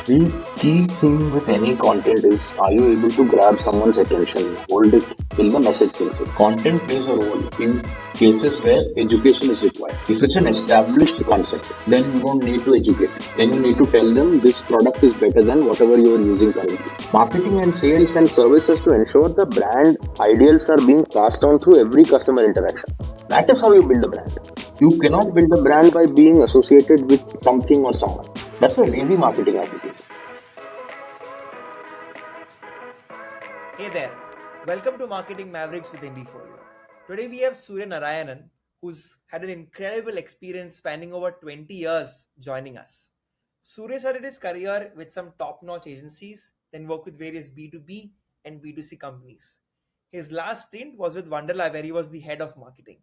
The key thing with any content is, are you able to grab someone's attention, hold it till the message sinks in. Content plays a role in cases where education is required. If it's an established concept, then you don't need to educate. Then you need to tell them this product is better than whatever you are using currently. Marketing and sales and services to ensure the brand ideals are being passed on through every customer interaction. That is how you build a brand. You cannot build a brand by being associated with something or someone. That's a lazy marketing attitude. Hey there, welcome to Marketing Mavericks with Indiefolio. Today we have Surya Narayanan, who's had an incredible experience spanning over 20 years joining us. Surya started his career with some top-notch agencies, then worked with various B2B and B2C companies. His last stint was with Wonderla, where he was the head of marketing.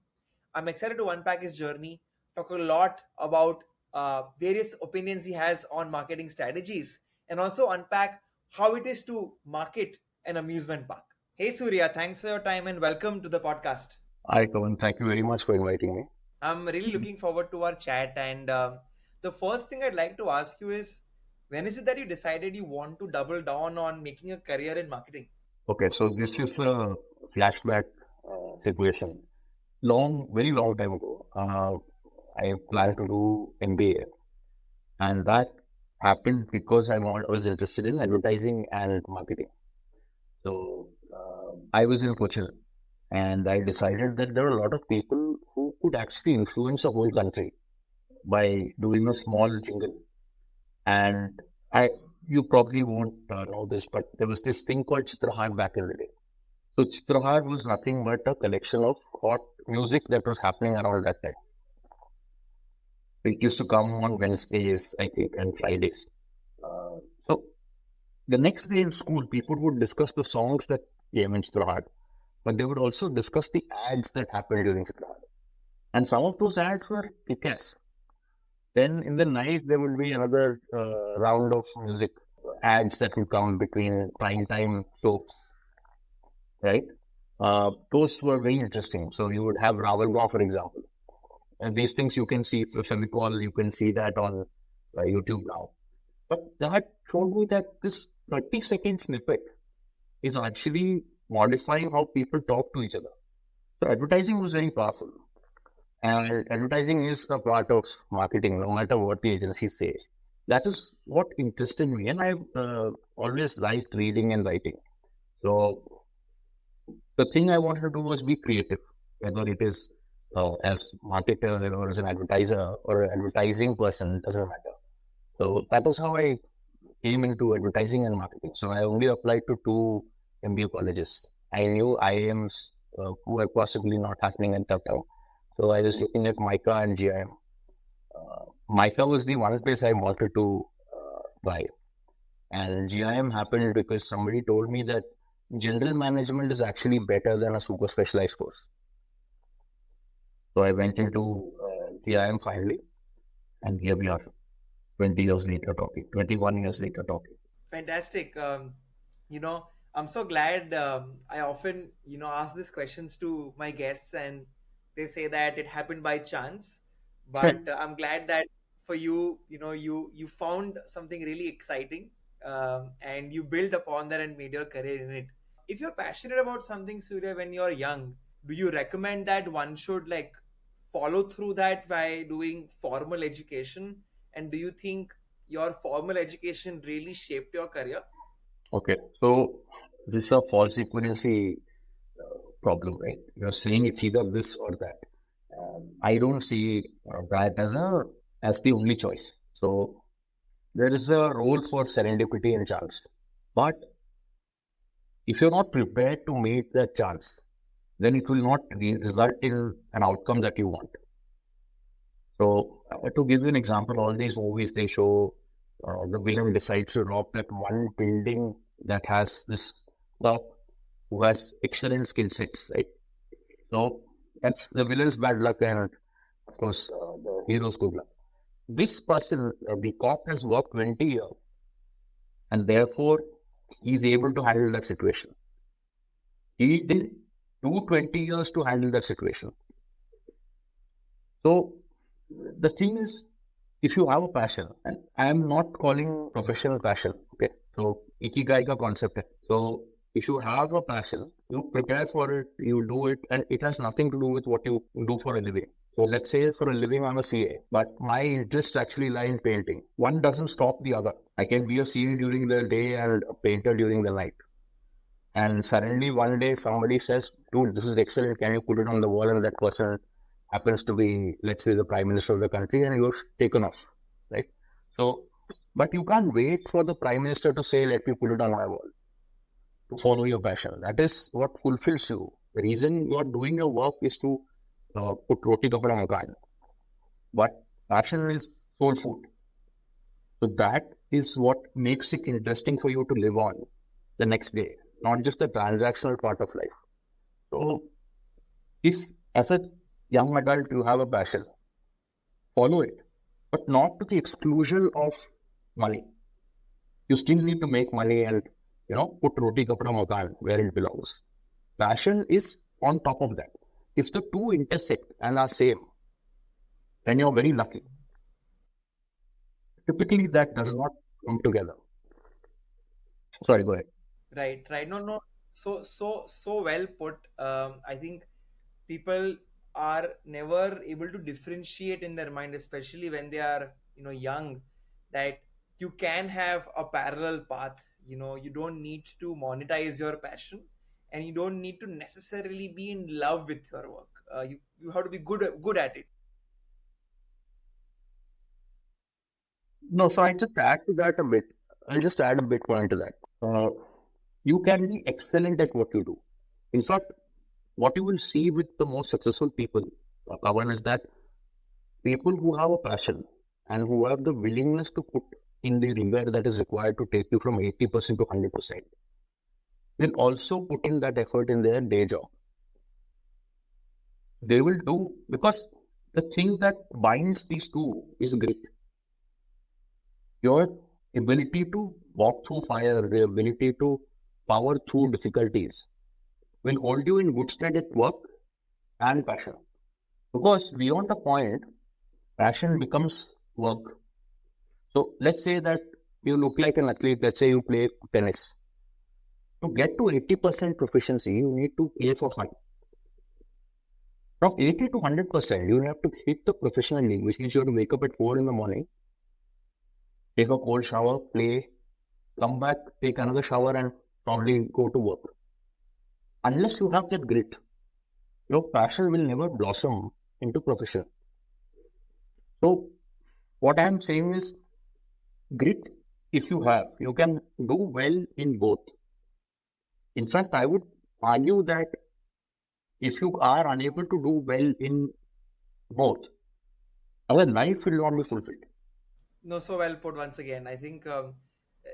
I'm excited to unpack his journey, talk a lot about various opinions he has on marketing strategies, and also unpack how it is to market an amusement park. Hey Surya, thanks for your time and welcome to the podcast. Hi, Kavan. Thank you very much for inviting me. I'm really looking forward to our chat. And the first thing I'd like to ask you is, when is it that you decided you want to double down on making a career in marketing? Okay, so this is a flashback situation. Very long time ago, I planned to do MBA, and that happened because I was interested in advertising and marketing. So I was in Cochin, and I decided that there were a lot of people who could actually influence a whole country by doing a small jingle. And I, you probably won't know this, but there was this thing called Chitrahar back in the day. So Chitrahar was nothing but a collection of hot music that was happening around that time. It used to come on Wednesdays, I think, and Fridays. So the next day in school, people would discuss the songs that came in Chitrahar, but they would also discuss the ads that happened during Chitrahar. And some of those ads were kick-ass. Then in the night, there would be another round of music ads that would come between prime time soaps, right? Those were very interesting. So you would have Ravalgaon, for example. And these things you can see, if you recall, you can see that on YouTube now. But that showed me that this 30-second snippet is actually modifying how people talk to each other. So advertising was very powerful. And advertising is a part of marketing, no matter what the agency says. That is what interested me. And I've always liked reading and writing. So the thing I wanted to do was be creative, whether it is as marketer or as an advertiser or an advertising person, doesn't matter. So that was how I came into advertising and marketing. So I only applied to 2 MBA colleges. I knew IIMs who were possibly not happening at that time. So I was looking at MICA and GIM. MICA was the one place I wanted to buy. And GIM happened because somebody told me that general management is actually better than a super specialized course. So I went into GIM finally, and here we are, 20 years later talking, 21 years later talking. Fantastic. I'm so glad. I often, ask these questions to my guests, and they say that it happened by chance. But I'm glad that for you, you found something really exciting, and you built upon that and made your career in it. If you're passionate about something, Surya, when you're young, do you recommend that one should like follow through that by doing formal education? And do you think your formal education really shaped your career? Okay, so this is a false equivalency problem, right? You're saying it's either this or that. I don't see that as the only choice. So there is a role for serendipity and chance. But if you're not prepared to meet that chance, then it will not result in an outcome that you want. So to give you an example, all these movies, they show the villain decides to rob that one building that has this cop who has excellent skill sets, right? So that's the villain's bad luck and of course the hero's good luck. This person, the cop, has worked 20 years and therefore he's able to handle that situation. He did do 20 years to handle that situation. So the thing is, if you have a passion, and I am not calling professional passion, okay? So, ikigai ka concept hai. So, if you have a passion, you prepare for it, you do it, and it has nothing to do with what you do for a living. So, let's say for a living, I'm a CA, but my interests actually lie in painting. One doesn't stop the other. I can be a CA during the day and a painter during the night. And suddenly one day somebody says, dude, this is excellent. Can you put it on the wall? And that person happens to be, let's say, the prime minister of the country, and you're taken off, right? So, but you can't wait for the prime minister to say, let me put it on my wall, to follow your passion. That is what fulfills you. The reason you are doing your work is to put roti kapda makan. But passion is soul food. So that is what makes it interesting for you to live on the next day, not just the transactional part of life. So if as a young adult you have a passion, follow it, but not to the exclusion of money. You still need to make money and, put roti kapda makan where it belongs. Passion is on top of that. If the two intersect and are same, then you're very lucky. Typically, that does not come together. Sorry, go ahead. Right. No. So well put. I think people are never able to differentiate in their mind, especially when they are, young, that you can have a parallel path. You don't need to monetize your passion, and you don't need to necessarily be in love with your work. You have to be good at it. No, so I just add to that a bit. I'll just add a bit point to that. You can be excellent at what you do. In fact, what you will see with the most successful people, Kavan, is that people who have a passion and who have the willingness to put in the rigor that is required to take you from 80% to 100% will also put in that effort in their day job. They will do, because the thing that binds these two is grit. Your ability to walk through fire, the ability to power through difficulties will hold you in good stead at work and passion. Because beyond a point, passion becomes work. So let's say that you look like an athlete, let's say you play tennis. To get to 80% proficiency, you need to play for fun. From 80 to 100%, you have to hit the professional league, which means you have to wake up at 4 in the morning, take a cold shower, play, come back, take another shower, and probably go to work. Unless you have that grit, your passion will never blossom into profession. So, what I am saying is, grit, if you have, you can do well in both. In fact, I would argue that if you are unable to do well in both, our life will not be fulfilled. No, so well put once again. I think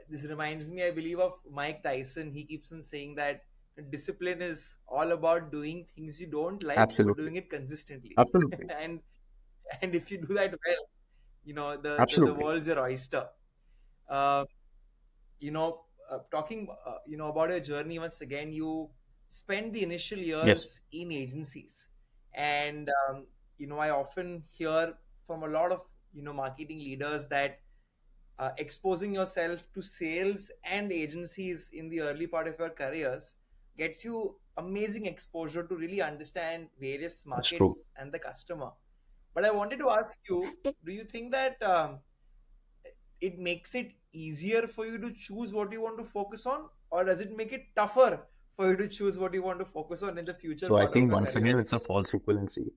this reminds me, I believe, of Mike Tyson. He keeps on saying that discipline is all about doing things you don't like, but Absolutely. doing it consistently. Absolutely. and if you do that well, the Absolutely. world's your oyster. Uh, Talking about your journey once again, you spent the initial Yes. years in agencies, and I often hear from a lot of marketing leaders that exposing yourself to sales and agencies in the early part of your careers gets you amazing exposure to really understand various That's true. markets and the customer. But I wanted to ask you, do you think that it makes it easier for you to choose what you want to focus on, or does it make it tougher for you to choose what you want to focus on in the future So I part of think your once career? again it's a false equivalency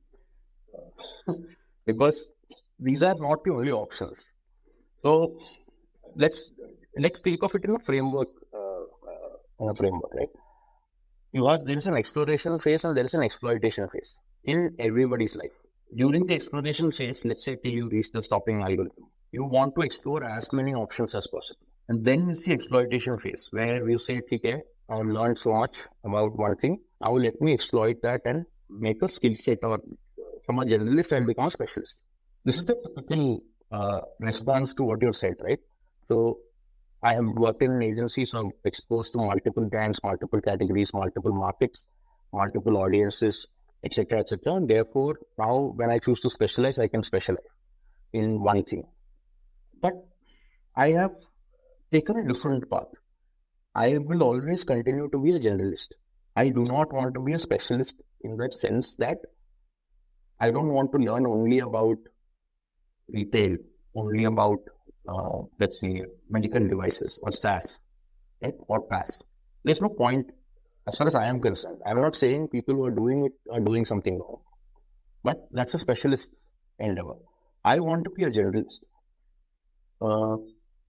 because these are not the only options. So let's think of it in a framework. Right? There is an exploration phase and there is an exploitation phase in everybody's life. During the exploration phase, let's say till you reach the stopping algorithm, you want to explore as many options as possible. And then it's the exploitation phase where you say, okay, I've learned so much about one thing. Now let me exploit that and make a skill set, or from a generalist I'll become a specialist. This is the typical response to what you said, right? So I have worked in an agency, so I'm exposed to multiple brands, multiple categories, multiple markets, multiple audiences, etc., etc. And therefore, now when I choose to specialize, I can specialize in one thing. But I have taken a different path. I will always continue to be a generalist. I do not want to be a specialist in that sense that I don't want to learn only about retail, only about, let's say, medical devices or SaaS, right? Or PaaS. There's no point as far as I am concerned. I'm not saying people who are doing it are doing something wrong, but that's a specialist endeavor. I want to be a generalist. Uh,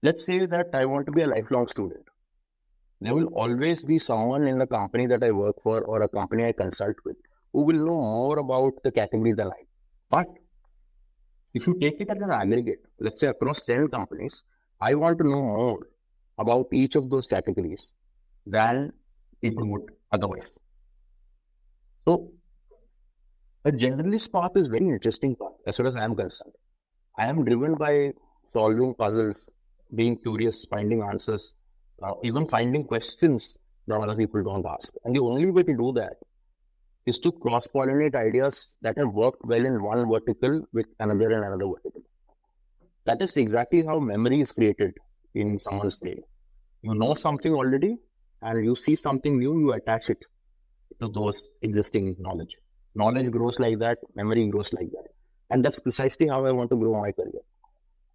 let's say that I want to be a lifelong student. There will always be someone in the company that I work for or a company I consult with who will know more about the category than I. But if you take it as an aggregate, let's say across 10 companies, I want to know more about each of those categories than people would otherwise. So a generalist path is very interesting path as far as I am concerned. I am driven by solving puzzles, being curious, finding answers, even finding questions that other people don't ask. And the only way to do that is to cross-pollinate ideas that have worked well in one vertical with another and another vertical. That is exactly how memory is created in someone's brain. You know something already, and you see something new, you attach it to those existing knowledge. Knowledge grows like that, memory grows like that. And that's precisely how I want to grow my career.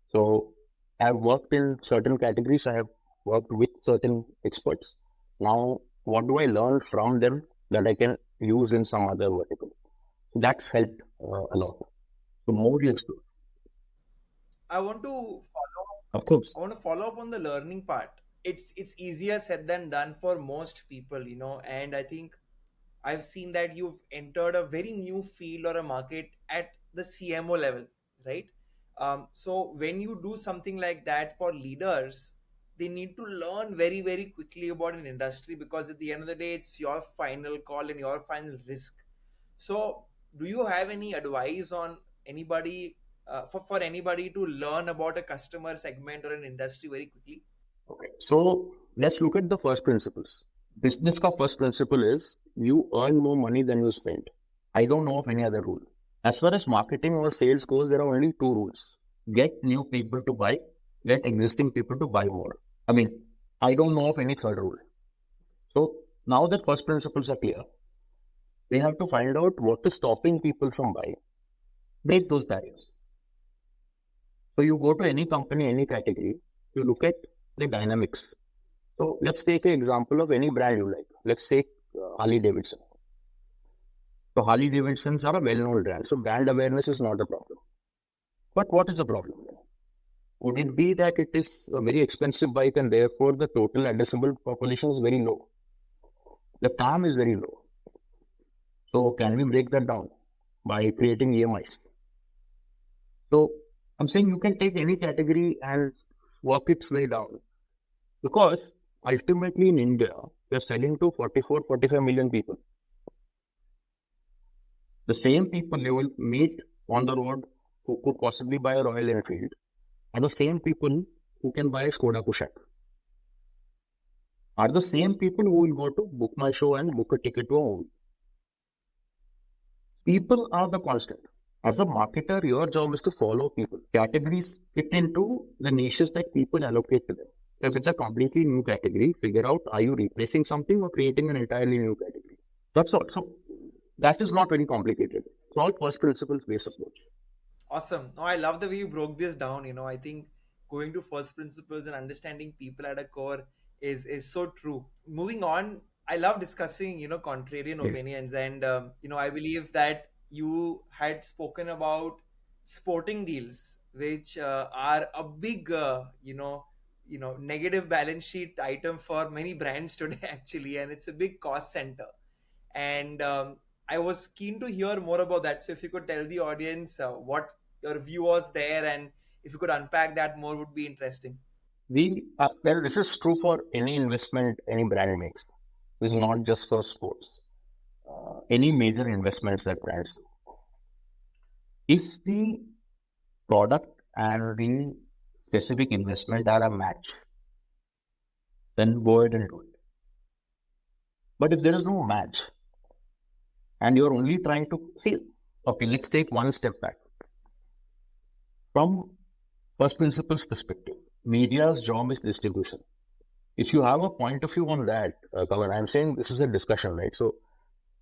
So I've worked in certain categories, I have worked with certain experts. Now, what do I learn from them that I can use in some other vertical? That's helped a lot. So more you explore. I want to follow. Of course. I want to follow up on the learning part. It's easier said than done for most people, and I think I've seen that you've entered a very new field or a market at the CMO level, right? So when you do something like that for leaders, they need to learn very, very quickly about an industry, because at the end of the day, it's your final call and your final risk. So, do you have any advice on anybody, for anybody to learn about a customer segment or an industry very quickly? Okay. So let's look at the first principles. Business ka first principle is you earn more money than you spend. I don't know of any other rule. As far as marketing or sales goes, there are only two rules. Get new people to buy, get existing people to buy more. I mean, I don't know of any third rule. So now that first principles are clear, we have to find out what is stopping people from buying. Break those barriers. So you go to any company, any category, you look at the dynamics. So let's take an example of any brand you like. Let's take Harley Davidson. So Harley Davidsons are a well-known brand. So brand awareness is not a problem. But what is the problem? Would it be that it is a very expensive bike and therefore the total addressable population is very low? The TAM is very low. So can we break that down by creating EMIs? So I'm saying you can take any category and work its way down. Because ultimately in India, we are selling to 44, 45 million people. The same people you will meet on the road who could possibly buy a Royal Enfield are the same people who can buy a Skoda Kushaq. Are the same people who will go to Book My Show and book a ticket to a movie. People are the constant. As a marketer, your job is to follow people. Categories fit into the niches that people allocate to them. If it's a completely new category, figure out, are you replacing something or creating an entirely new category? That's all. So that is not very complicated. It's all first principles based approach. Awesome. No, I love the way you broke this down. I think going to first principles and understanding people at a core is so true. Moving on, I love discussing contrarian Yes. opinions, and I believe that you had spoken about sporting deals, which are a big negative balance sheet item for many brands today actually, and it's a big cost center. And I was keen to hear more about that. So if you could tell the audience what your view was there, and if you could unpack that more, would be interesting. Well, this is true for any investment any brand makes. This is not just for sports. Any major investments that brands do. If the product and the specific investment are a match, then go ahead and do it. But if there is no match and you're only trying to see, okay, let's take one step back. From First principles perspective. Media's job is distribution. If you have a point of view on that, Kavan, I'm saying this is a discussion, right? So,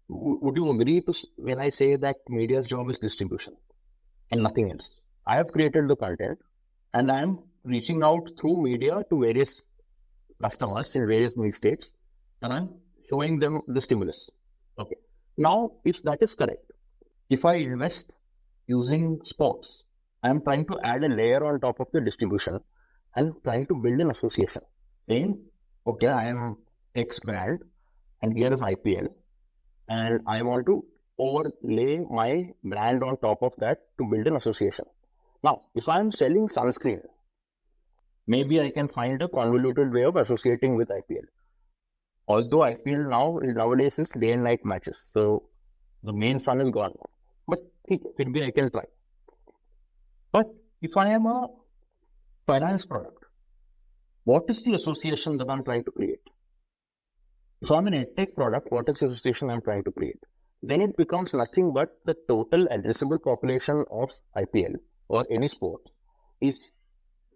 would you agree to when I say that media's job is distribution and nothing else? I have created the content and I am reaching out through media to various customers in various need states and I'm showing them the stimulus. Okay. Now, if that is correct, if I invest using sports, I am trying to add a layer on top of the distribution and trying to build an association. Saying, okay, I am X brand and here is IPL and I want to overlay my brand on top of that to build an association. Now, if I am selling sunscreen, maybe I can find a convoluted way of associating with IPL. Although IPL nowadays is day and night matches, so the main sun is gone. But maybe I can try. But if I am a finance product, what is the association that I'm trying to create? If I'm an edtech product, what is the association I'm trying to create? Then it becomes nothing but the total addressable population of IPL or any sport is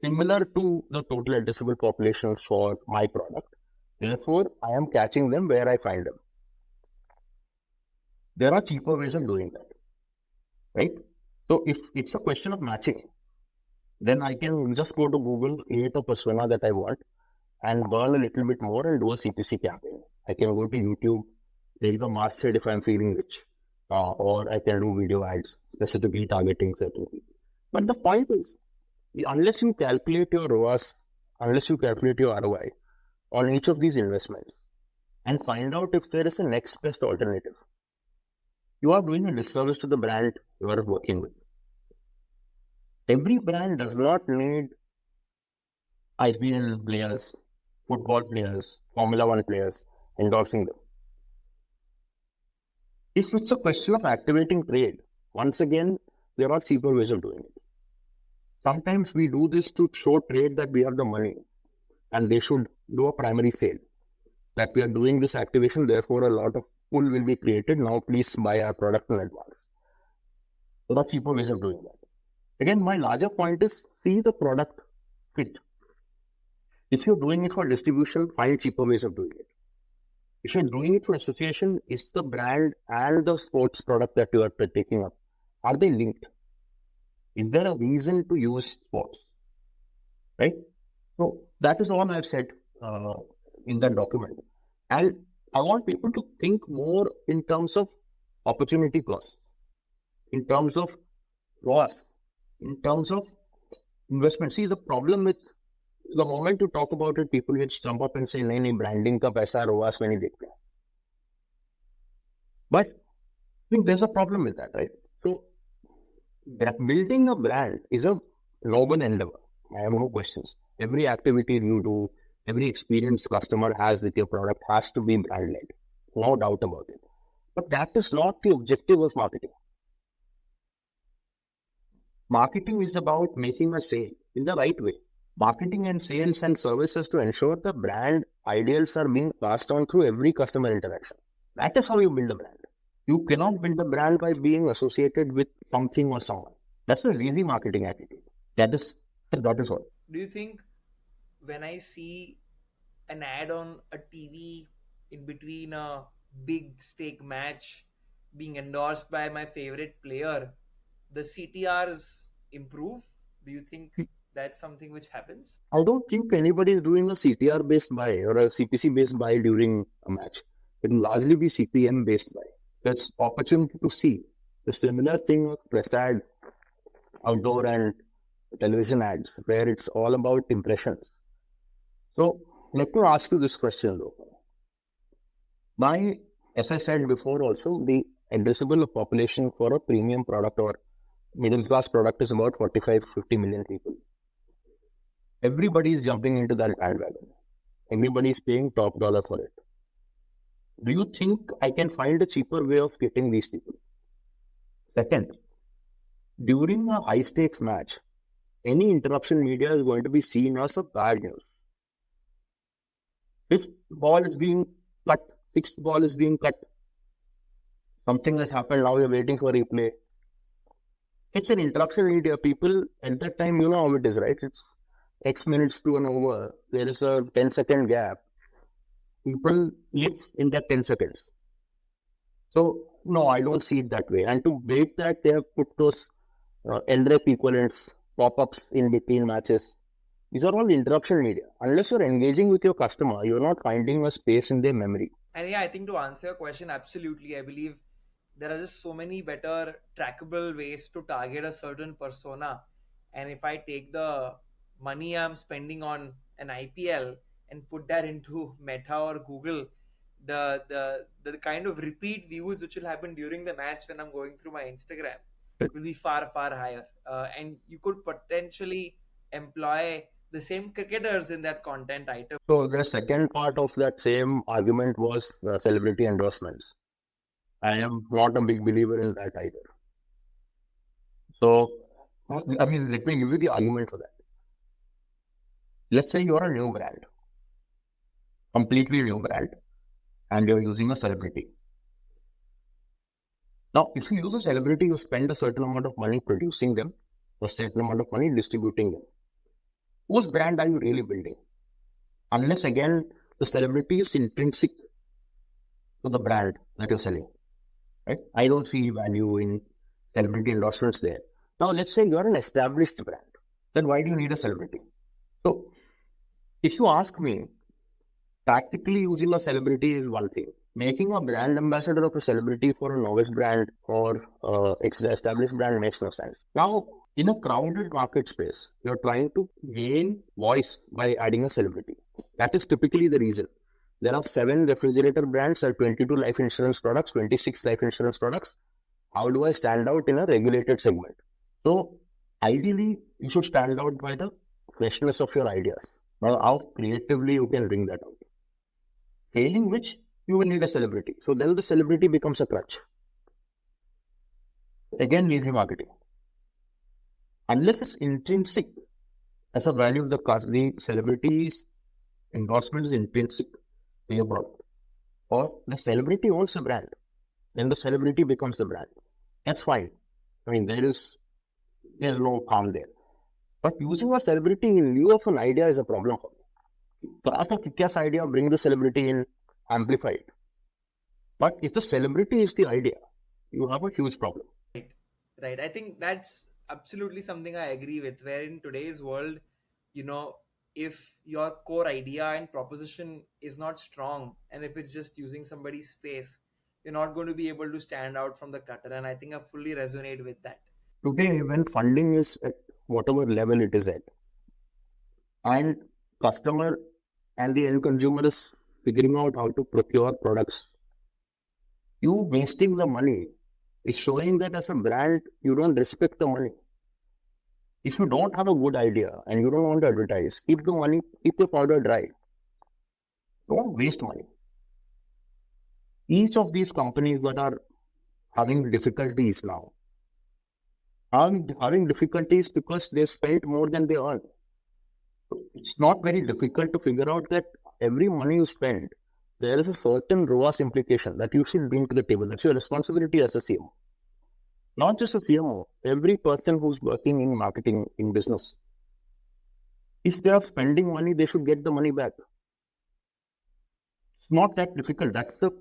similar to the total addressable population for my product. Therefore, I am catching them where I find them. There are cheaper ways of doing that, right? So if it's a question of matching, then I can just go to Google, create a persona that I want and learn a little bit more and do a CPC campaign. I can go to YouTube, take the masthead if I'm feeling rich, or I can do video ads, specifically targeting certain people. But the point is, unless you calculate your ROAS, unless you calculate your ROI on each of these investments and find out if there is a next best alternative, you are doing a disservice to the brand you are working with. Every brand does not need IPL players, football players, Formula One players endorsing them. If it's a question of activating trade, once again, there are cheaper ways of doing it. Sometimes we do this to show trade that we have the money and they should do a primary sale. That we are doing this activation, therefore a lot of pull will be created. Now please buy our product in advance. There are cheaper ways of doing that. Again, my larger point is see the product fit. If you're doing it for distribution, find cheaper ways of doing it. If you're doing it for association, is the brand and the sports product that you are taking up, are they linked? Is there a reason to use sports? Right? So that is all I've said in that document. And I want people to think more in terms of opportunity cost, in terms of ROAS, in terms of investment. See, the problem with the moment you talk about it, people will jump up and say, nahi, branding ka paisa ROAS mein nahi dekhte. But I think there's a problem with that, right? So building a brand is a noble endeavor. I have no questions. Every activity you do, every experience customer has with your product has to be brand-led. No doubt about it. But that is not the objective of marketing. Marketing is about making a sale in the right way. Marketing and sales and services to ensure the brand ideals are being passed on through every customer interaction. That is how you build a brand. You cannot build a brand by being associated with something or someone. That's a lazy marketing attitude. That is all. Do you think when I see an ad on a TV in between a big stake match being endorsed by my favorite player, the CTRs improve? Do you think that's something which happens? I don't think anybody is doing a CTR based buy or a CPC based buy during a match. It will largely be CPM based buy. That's opportunity to see the similar thing of press ad, outdoor and television ads, where it's all about impressions. So let me ask you this question though. As I said before also, the addressable population for a premium product or middle class product is about 45-50 million people. Everybody is jumping into that bandwagon. Everybody is paying top dollar for it. Do you think I can find a cheaper way of getting these people? Second, during a high stakes match, any interruption media is going to be seen as a bad news. Fifth ball is being cut, sixth ball is being cut. Something has happened, now you're waiting for replay. It's an interaction media. People at that time, you know how it is, right? It's X minutes to an hour. There is a 10-second gap. People live in that 10 seconds. So, no, I don't see it that way. And to break that, they have put those LREP equivalents, pop-ups in between matches. These are all interruption media. Unless you're engaging with your customer, you're not finding a space in their memory. And yeah, I think to answer your question, absolutely. I believe there are just so many better trackable ways to target a certain persona. And if I take the money I'm spending on an IPL and put that into Meta or Google, the kind of repeat views which will happen during the match when I'm going through my Instagram will be far far higher. And you could potentially employ the same cricketers in that content item. So the second part of that same argument was celebrity endorsements. I am not a big believer in that either. So, I mean, let me give you the argument for that. Let's say you're a new brand, completely new brand, and you're using a celebrity. Now, if you use a celebrity, you spend a certain amount of money producing them, a certain amount of money distributing them. Whose brand are you really building? Unless, again, the celebrity is intrinsic to the brand that you're selling. Right? I don't see value in celebrity endorsements there. Now, let's say you're an established brand. Then why do you need a celebrity? So, if you ask me, tactically using a celebrity is one thing. Making a brand ambassador of a celebrity for a novice brand or established brand makes no sense. Now, in a crowded market space, you're trying to gain voice by adding a celebrity. That is typically the reason. There are 7 refrigerator brands and 22 life insurance products, 26 life insurance products. How do I stand out in a regulated segment? So, ideally, you should stand out by the freshness of your ideas. Now, how creatively you can bring that out. Failing which, you will need a celebrity. So then the celebrity becomes a crutch. Again, lazy marketing. Unless it's intrinsic as a value of the celebrity's endorsement is intrinsic to your product. Or the celebrity owns a brand. Then the celebrity becomes the brand. That's fine. I mean, there's no harm there. But using a celebrity in lieu of an idea is a problem for me. So after kick-ass idea, bring the celebrity in, amplify it. But if the celebrity is the idea, you have a huge problem. Right. I think that's absolutely something I agree with. Where in today's world, if your core idea and proposition is not strong, and if it's just using somebody's face, you're not going to be able to stand out from the clutter. And I think I fully resonate with that. Today, when funding is at whatever level it is at, and customer and the end consumer is figuring out how to procure products, you wasting the money is showing that as a brand, you don't respect the money. If you don't have a good idea and you don't want to advertise, keep your powder dry. Don't waste money. Each of these companies that are having difficulties now are having difficulties because they spent more than they earned. It's not very difficult to figure out that every money you spend, there is a certain ROAS implication that you should bring to the table. That's your responsibility as a CMO. Not just a CMO, every person who's working in marketing, in business. If they are spending money, they should get the money back. It's not that difficult. That's the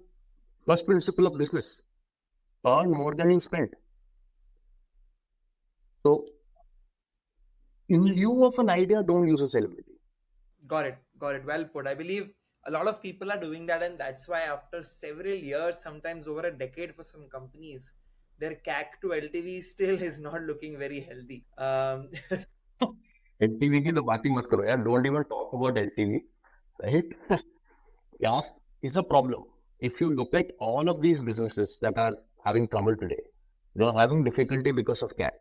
first principle of business. Earn more than you spend. So, in lieu of an idea, don't use a celebrity. Got it. Well put. I believe a lot of people are doing that, and that's why after several years, sometimes over a decade for some companies, their CAC to LTV still is not looking very healthy. LTV की तो बात ही मत करो यार. Don't even talk about LTV, right? Yeah, it's a problem. If you look at all of these businesses that are having trouble today, they are having difficulty because of CAC.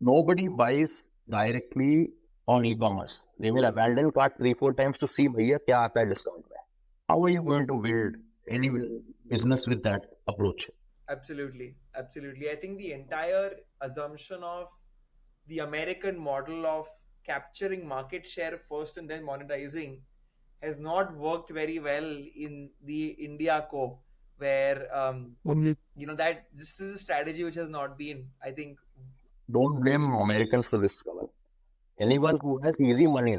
Nobody buys directly on e-commerce. They will abandon cart 3-4 times to see भैया क्या आता है discount में. How are you going to build any business with that approach? Absolutely. I think the entire assumption of the American model of capturing market share first and then monetizing has not worked very well in the India co. where that this is a strategy which has not been, I think. Don't blame Americans for this, Kavan. Anyone who has easy money,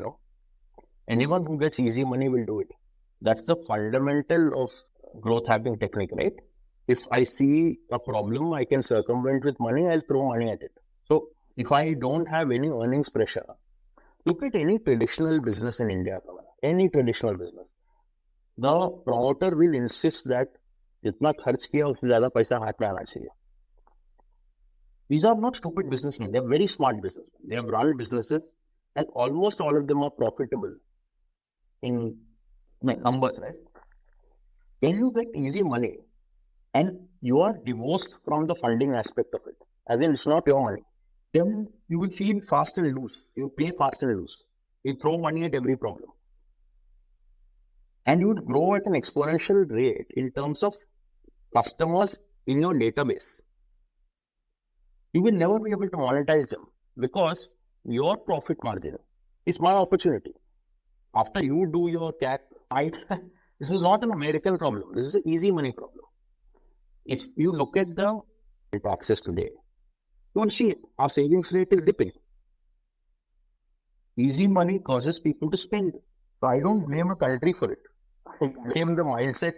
anyone who gets easy money will do it. That's the fundamental of growth hacking technique, right? If I see a problem I can circumvent with money, I'll throw money at it. So if I don't have any earnings pressure, look at any traditional business in India, Kavan. Any traditional business. The promoter will insist that जितना खर्च किया उससे ज्यादा पैसा हाथ में आना चाहिए. These are not stupid businessmen. They're very smart businessmen. They have run businesses and almost all of them are profitable in numbers, right? When you get easy money and you are divorced from the funding aspect of it, as in it's not your money, then you will feel fast and loose. You play fast and loose. You throw money at every problem. And you would grow at an exponential rate in terms of customers in your database. You will never be able to monetize them because your profit margin is my opportunity. After you do your CAC, this is not an American problem. This is an easy money problem. If you look at the taxes today, you will see it. Our savings rate is dipping. Easy money causes people to spend. So I don't blame a country for it. I blame the mindset.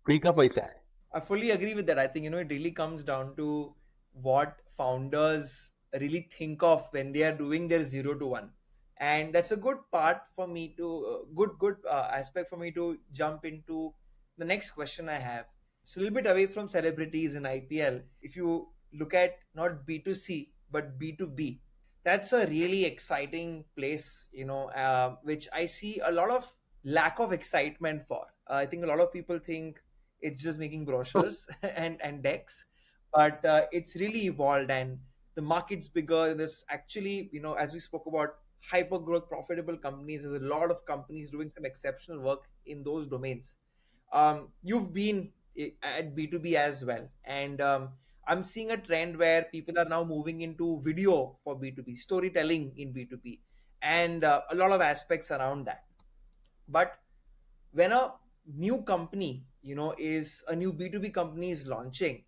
Free ka paisa hai. I fully agree with that. I think, it really comes down to what founders really think of when they are doing their 0 to 1. And that's a good part for me to, good aspect for me to jump into the next question I have. It's a little bit away from celebrities in IPL. If you look at not B2C, but B2B, that's a really exciting place, which I see a lot of lack of excitement for. I think a lot of people think it's just making brochures and decks, but it's really evolved and the market's bigger. There's actually, as we spoke about hyper growth profitable companies, there's a lot of companies doing some exceptional work in those domains. You've been at B2B as well, and I'm seeing a trend where people are now moving into video for B2B, storytelling in B2B, and a lot of aspects around that. But when a new company, is a new B2B company is launching,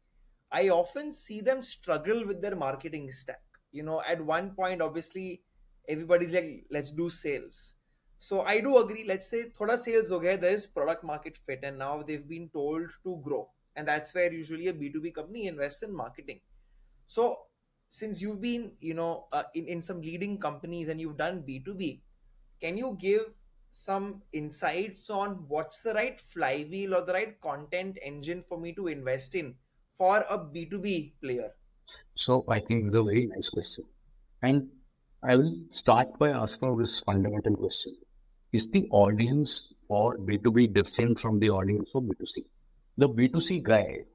I often see them struggle with their marketing stack. At one point, obviously, everybody's like, let's do sales. So I do agree, let's say thoda sales ho gaya, there is product market fit, and now they've been told to grow. And that's where usually a B2B company invests in marketing. So since you've been, in some leading companies and you've done B2B, can you give some insights on what's the right flywheel or the right content engine for me to invest in for a B2B player? So I think it's a very nice question. And I will start by asking this fundamental question. Is the audience for B2B different from the audience for B2C? The B2C guy,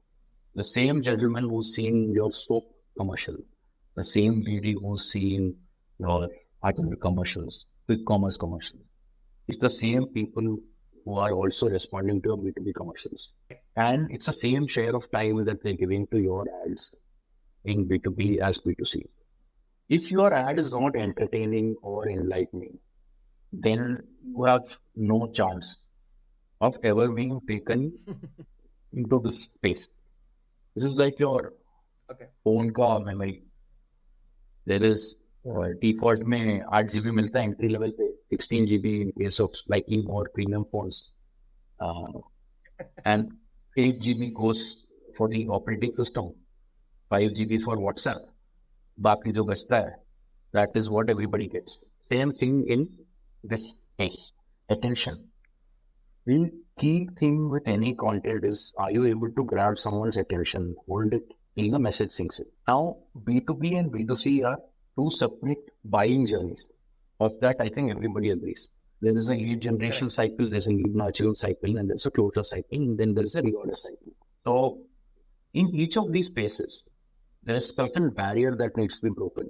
the same gentleman who's seen your soap commercial, the same lady who's seen your article commercials, quick commerce commercials, it's the same people who are also responding to your B2B commercials. And it's the same share of time that they're giving to your ads in B2B as B2C. If your ad is not entertaining or enlightening, then you have no chance of ever being taken into this space. This is like your phone का memory. There is default में 8 GB मिलता है entry level पे, 16 GB in case of slightly more premium phones, and 8 GB goes for the operating system, 5 GB for WhatsApp. बाकी जो बचता है, that is what everybody gets. Same thing in this case. Attention. The key thing with any content is, are you able to grab someone's attention, hold it till the message sinks in? Now, B2B and B2C are two separate buying journeys. Of that, I think everybody agrees. There is a lead generation cycle, there's a lead nurturing cycle, and there's a closure cycle, and then there's a reorder cycle. So, in each of these spaces, there's a certain barrier that needs to be broken.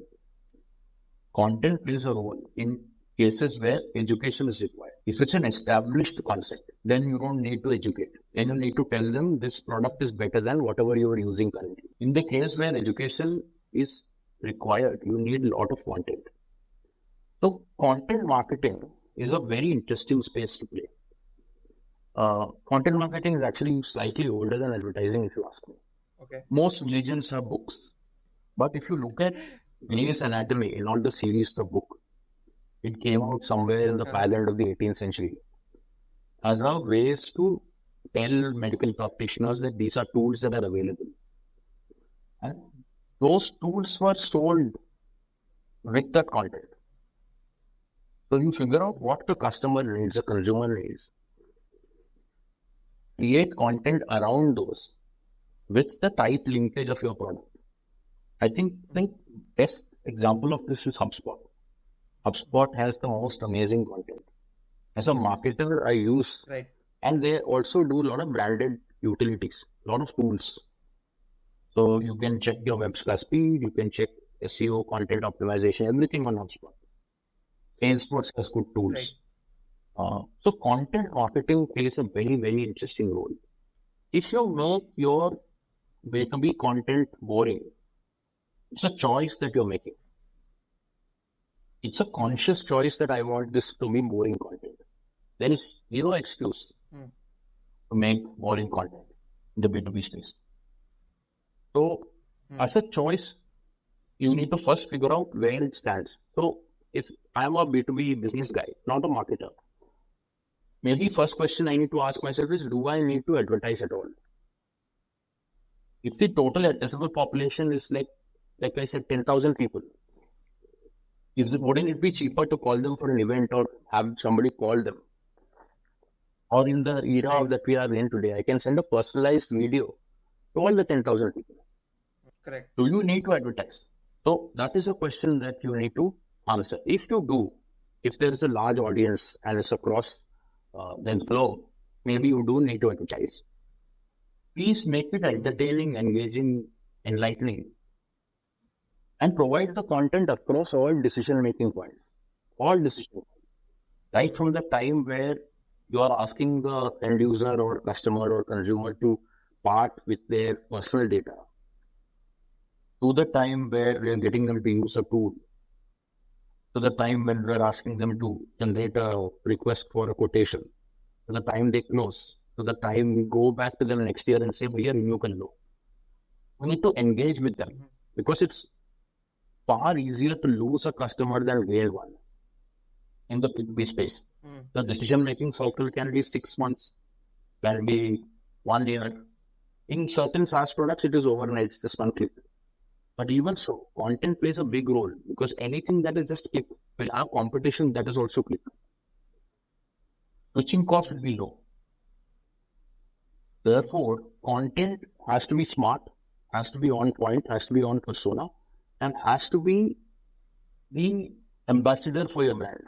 Content plays a role in cases where education is required. If it's an established concept, then you don't need to educate. Then you need to tell them this product is better than whatever you are using currently. In the case where education is required, you need a lot of content. So content marketing is a very interesting space to play. Content marketing is actually slightly older than advertising, if you ask me. Okay. Most religions have books, but if you look at Grey's Anatomy, not the series, the book, it came out somewhere in the fag end of the 18th century as a ways to tell medical practitioners that these are tools that are available. And those tools were sold with that content. So you figure out what the customer needs, the consumer needs, create content around those with the tight linkage of your product. I think the best example of this is HubSpot. HubSpot has the most amazing content. As a marketer, I use, Right. and they also do a lot of branded utilities, a lot of tools. So you can check your website speed, you can check SEO, content optimization, everything on HubSpot. Salesforce has good tools. So content marketing plays a very, very interesting role. If you make your B2B content boring, it's a choice that you're making. It's a conscious choice that I want this to be boring content. There is zero excuse to make boring content in the B2B space. So, as a choice, you need to first figure out where it stands. So, if I'm a B2B business guy, not a marketer, maybe first question I need to ask myself is, do I need to advertise at all? If the total addressable population is like I said, 10,000 people, wouldn't it be cheaper to call them for an event or have somebody call them? Or in the era that we are in today, I can send a personalized video to all the 10,000 people. Correct. Do you need to advertise? So that is a question that you need to answer. If you do, if there is a large audience and it's across then flow, maybe you do need to advertise. Please make it entertaining, engaging, enlightening, and provide the content across all decision-making points. All decision points. Right from the time where you are asking the end user or customer or consumer to part with their personal data, to the time where we are getting them to use a tool, to the time when we are asking them to generate a request for a quotation, to the time they close, to the time we go back to them next year and say, we are new can low. We need to engage with them because it's far easier to lose a customer than gain one in the B2B space. The decision-making cycle can be 6 months, can be 1 year. In certain SaaS products, it is overnight, it's just one click. But even so, content plays a big role because anything that is just click will have competition that is also click. Switching cost will be low. Therefore, content has to be smart, has to be on point, has to be on persona, and has to be the ambassador for your brand,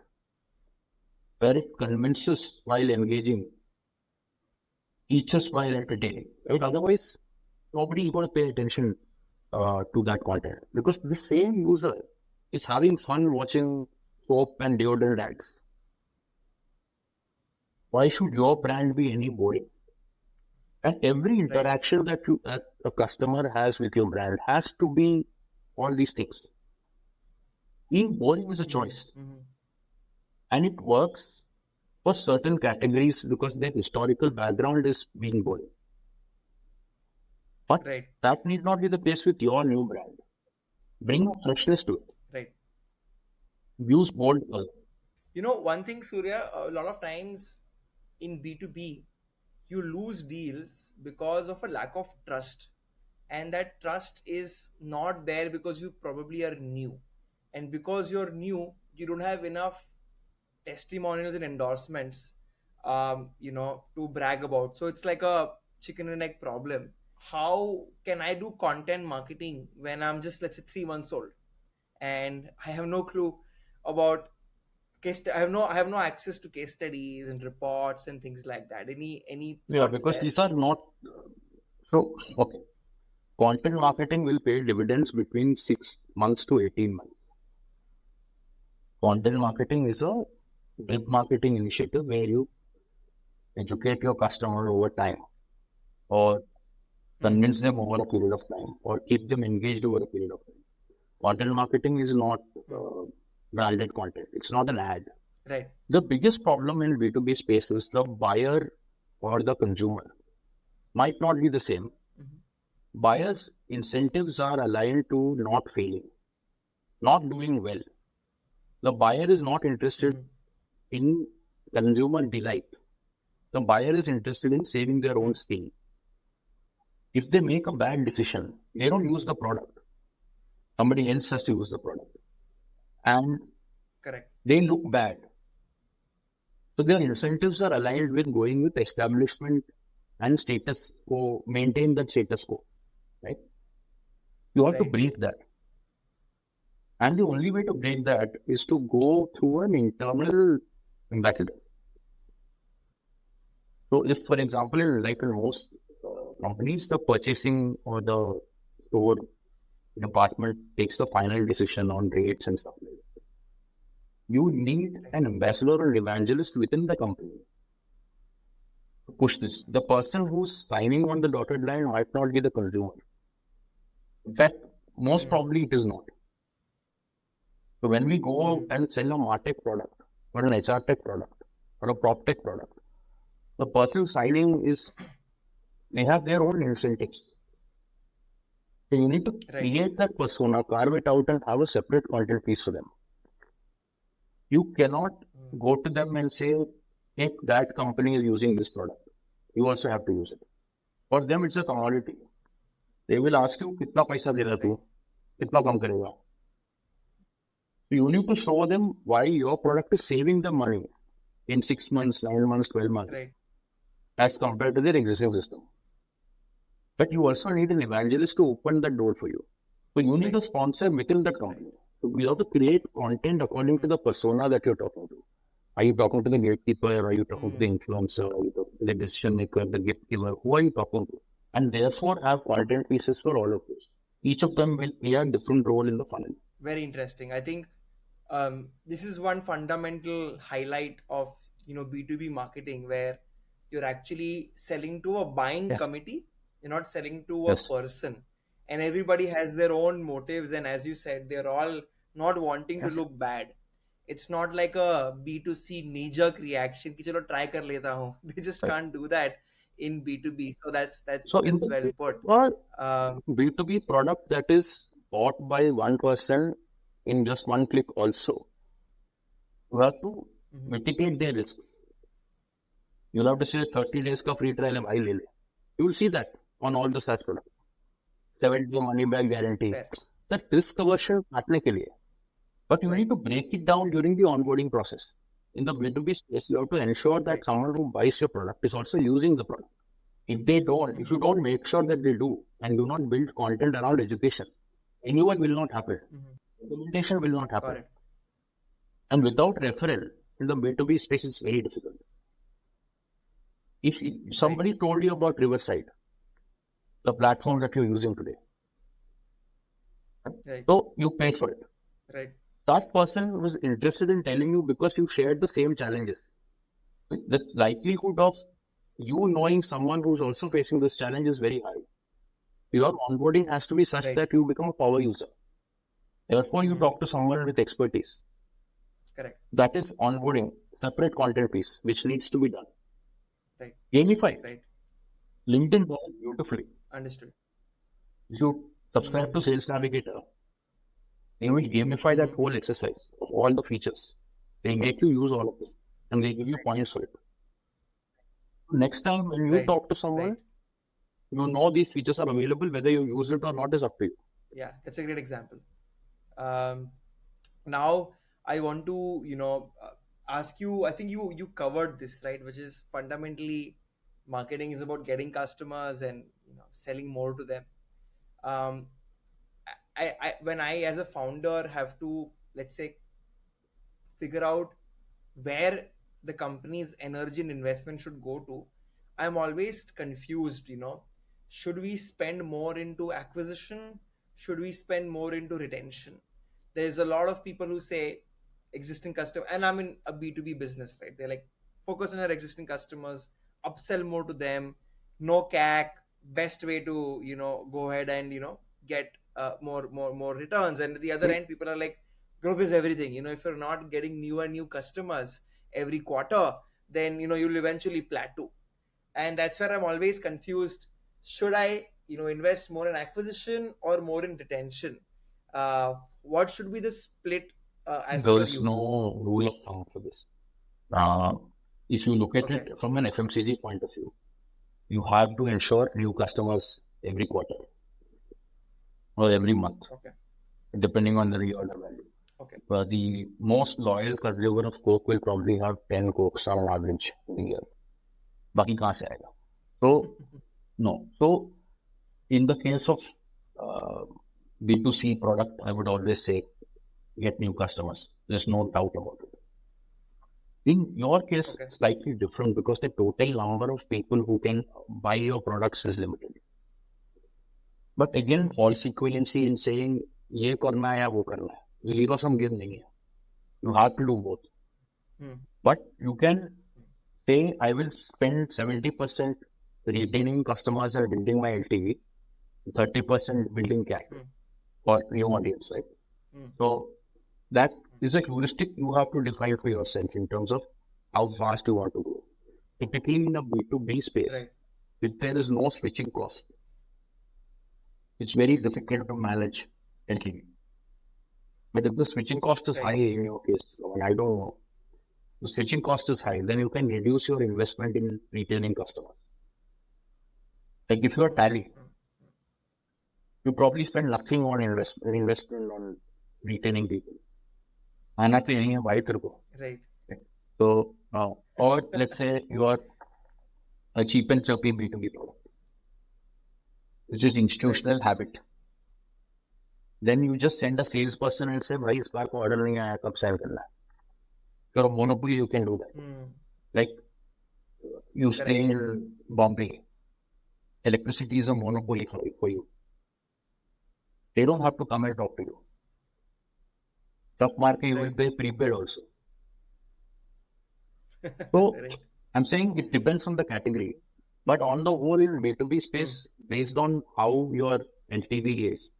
where it convinces while engaging, teaches while entertaining. Right? Otherwise, nobody is going to pay attention to that content because the same user is having fun watching soap and deodorant ads. Why should your brand be any boring? And every interaction that a customer has with your brand has to be all these things. Being boring is a choice. And it works for certain categories because their historical background is being boring. But that need not be the case with your new brand. Bring a freshness to it. Right. Use bold colors. You know, one thing, Surya, a lot of times in B2B, you lose deals because of a lack of trust. And that trust is not there because you probably are new. And because you're new, you don't have enough testimonials and endorsements, to brag about. So it's like a chicken and egg problem. How can I do content marketing when I'm just, let's say, 3 months old and I have no clue about I have no access to case studies and reports and things like that. Any Yeah, thoughts because there? these are not so okay. Content marketing will pay dividends between 6 months to 18 months. Content marketing is a drip marketing initiative where you educate your customer over time or convince them over a period of time or keep them engaged over a period of time. Content marketing is not branded content. It's not an ad. Right. The biggest problem in B2B space is the buyer or the consumer might not be the same. Buyers' incentives are aligned to not failing, not doing well. The buyer is not interested in consumer delight. The buyer is interested in saving their own skin. If they make a bad decision, they don't use the product. Somebody else has to use the product. And Correct. they look bad. So their incentives are aligned with going with establishment and status quo, maintain that status quo, right? You have to break that. And the only way to break that is to go through an internal ambassador. So if, for example, in most companies, the purchasing or the store department takes the final decision on rates and stuff like that, you need an ambassador or evangelist within the company to push this. The person who's signing on the dotted line might not be the consumer. In fact, most probably it is not. So when we go and sell a MarTech product or an HR Tech product or a PropTech product, the person signing they have their own incentives. So you need to create that persona, carve it out, and have a separate content piece for them. You cannot go to them and say, hey, that company is using this product. You also have to use it. For them, it's a commodity. They will ask you, kitna paisa de raha tu? Kitna kam karega? You need to show them why your product is saving them money in 6 months, 9 months, 12 months, as compared to their existing system. But you also need an evangelist to open that door for you. So you need a sponsor within that company. So you have to create content according to the persona that you're talking to. Are you talking to the gatekeeper? Are you talking to the influencer? Are you talking to the decision maker, the gift giver? Who are you talking to? And therefore have content pieces for all of this. Each of them will play a different role in the funnel. Very interesting. I think this is one fundamental highlight of B2B marketing, where you're actually selling to a buying committee. You're not selling to a person, and everybody has their own motives. And as you said, they're all not wanting to look bad. It's not like a B2C knee-jerk reaction. Ki chalo try kar leta hu. They just can't do that in B2B. So that's well put. B2B product that is bought by one person in just one click also, you have to mitigate their risk. You'll have to say 30 days ka free trial hai bhai le le. You will see that on all the SaaS products. 7-day money back guarantee. That risk aversion kaatne ke liye. But you need to break it down during the onboarding process. In the B2B space, you have to ensure that someone who buys your product is also using the product. If you don't make sure that they do and do not build content around education, renewal will not happen. Implementation will not happen. And without referral, in the B2B space, it's very difficult. If somebody told you about Riverside, the platform that you're using today, so you pay for it. That person was interested in telling you because you shared the same challenges. The likelihood of you knowing someone who's also facing this challenge is very high. Your onboarding has to be such that you become a power user. Therefore, you talk to someone with expertise. Correct. That is onboarding, separate content piece, which needs to be done. Gamify. LinkedIn does it beautifully. Understood. If you subscribe to Sales Navigator, they will gamify that whole exercise of all the features. They make you use all of this and they give you points for it. Next time when you talk to someone, you know these features are available, whether you use it or not is up to you. Yeah, that's a great example. Now I want to ask you, I think you covered this, right? Which is fundamentally marketing is about getting customers and selling more to them. When I as a founder have to, let's say, figure out where the company's energy and investment should go to, I'm always confused. Should we spend more into acquisition? Should we spend more into retention? There's a lot of people who say existing customer, and I'm in a B2B business, right? They're like, focus on our existing customers, upsell more to them, no CAC, best way to go ahead and get more returns. And at the other end, people are like, growth is everything. If you're not getting new customers every quarter, then you'll eventually plateau. and that's where I'm always confused. Should I, invest more in acquisition or more in retention? What should be the split as There per is you? no rule of thumb for this. Uh, if you look at Okay. it from an FMCG point of view, you have to ensure new customers every quarter or every month, Okay. depending on the reorder value. Okay. But the most loyal consumer of Coke will probably have 10 Cokes on average in a year. बाकी कहाँ से आएगा? So, no. So, in the case of B2C product, I would always say get new customers. There's no doubt about it. In your case, Okay. slightly different because the total number of people who can buy your products is limited. But again, false equivalency in saying ये करना है या वो करना है, zero sum game नहीं है. You have to do both. But you can say I will spend 70% retaining customers and building my LTV, 30% building CAC for new audience, right? So that is a heuristic you have to define for yourself in terms of how fast you want to grow. Typically in a B2B space, Right. if there is no switching cost, it's very difficult to manage LTV. But if the switching cost is Right. high in your case, I don't know, the switching cost is high, then you can reduce your investment in retaining customers. Like if you're Tally, you probably spend nothing on investment on retaining people. And that's the why to go. Right. So, or let's say you are a cheap and chirpy B2B product, which is institutional habit. Then you just send a salesperson and say, "Bhai, इस बार को order नहीं आया, कब sign करना है?" If you're a monopoly, you can do that. Like you stay in Bombay, electricity is a monopoly for you. They don't have to come and talk to you. Stock market, you will pay prepaid also. So Right. I'm saying it depends on the category. But on the whole, in B2B space, based on how your LTV is,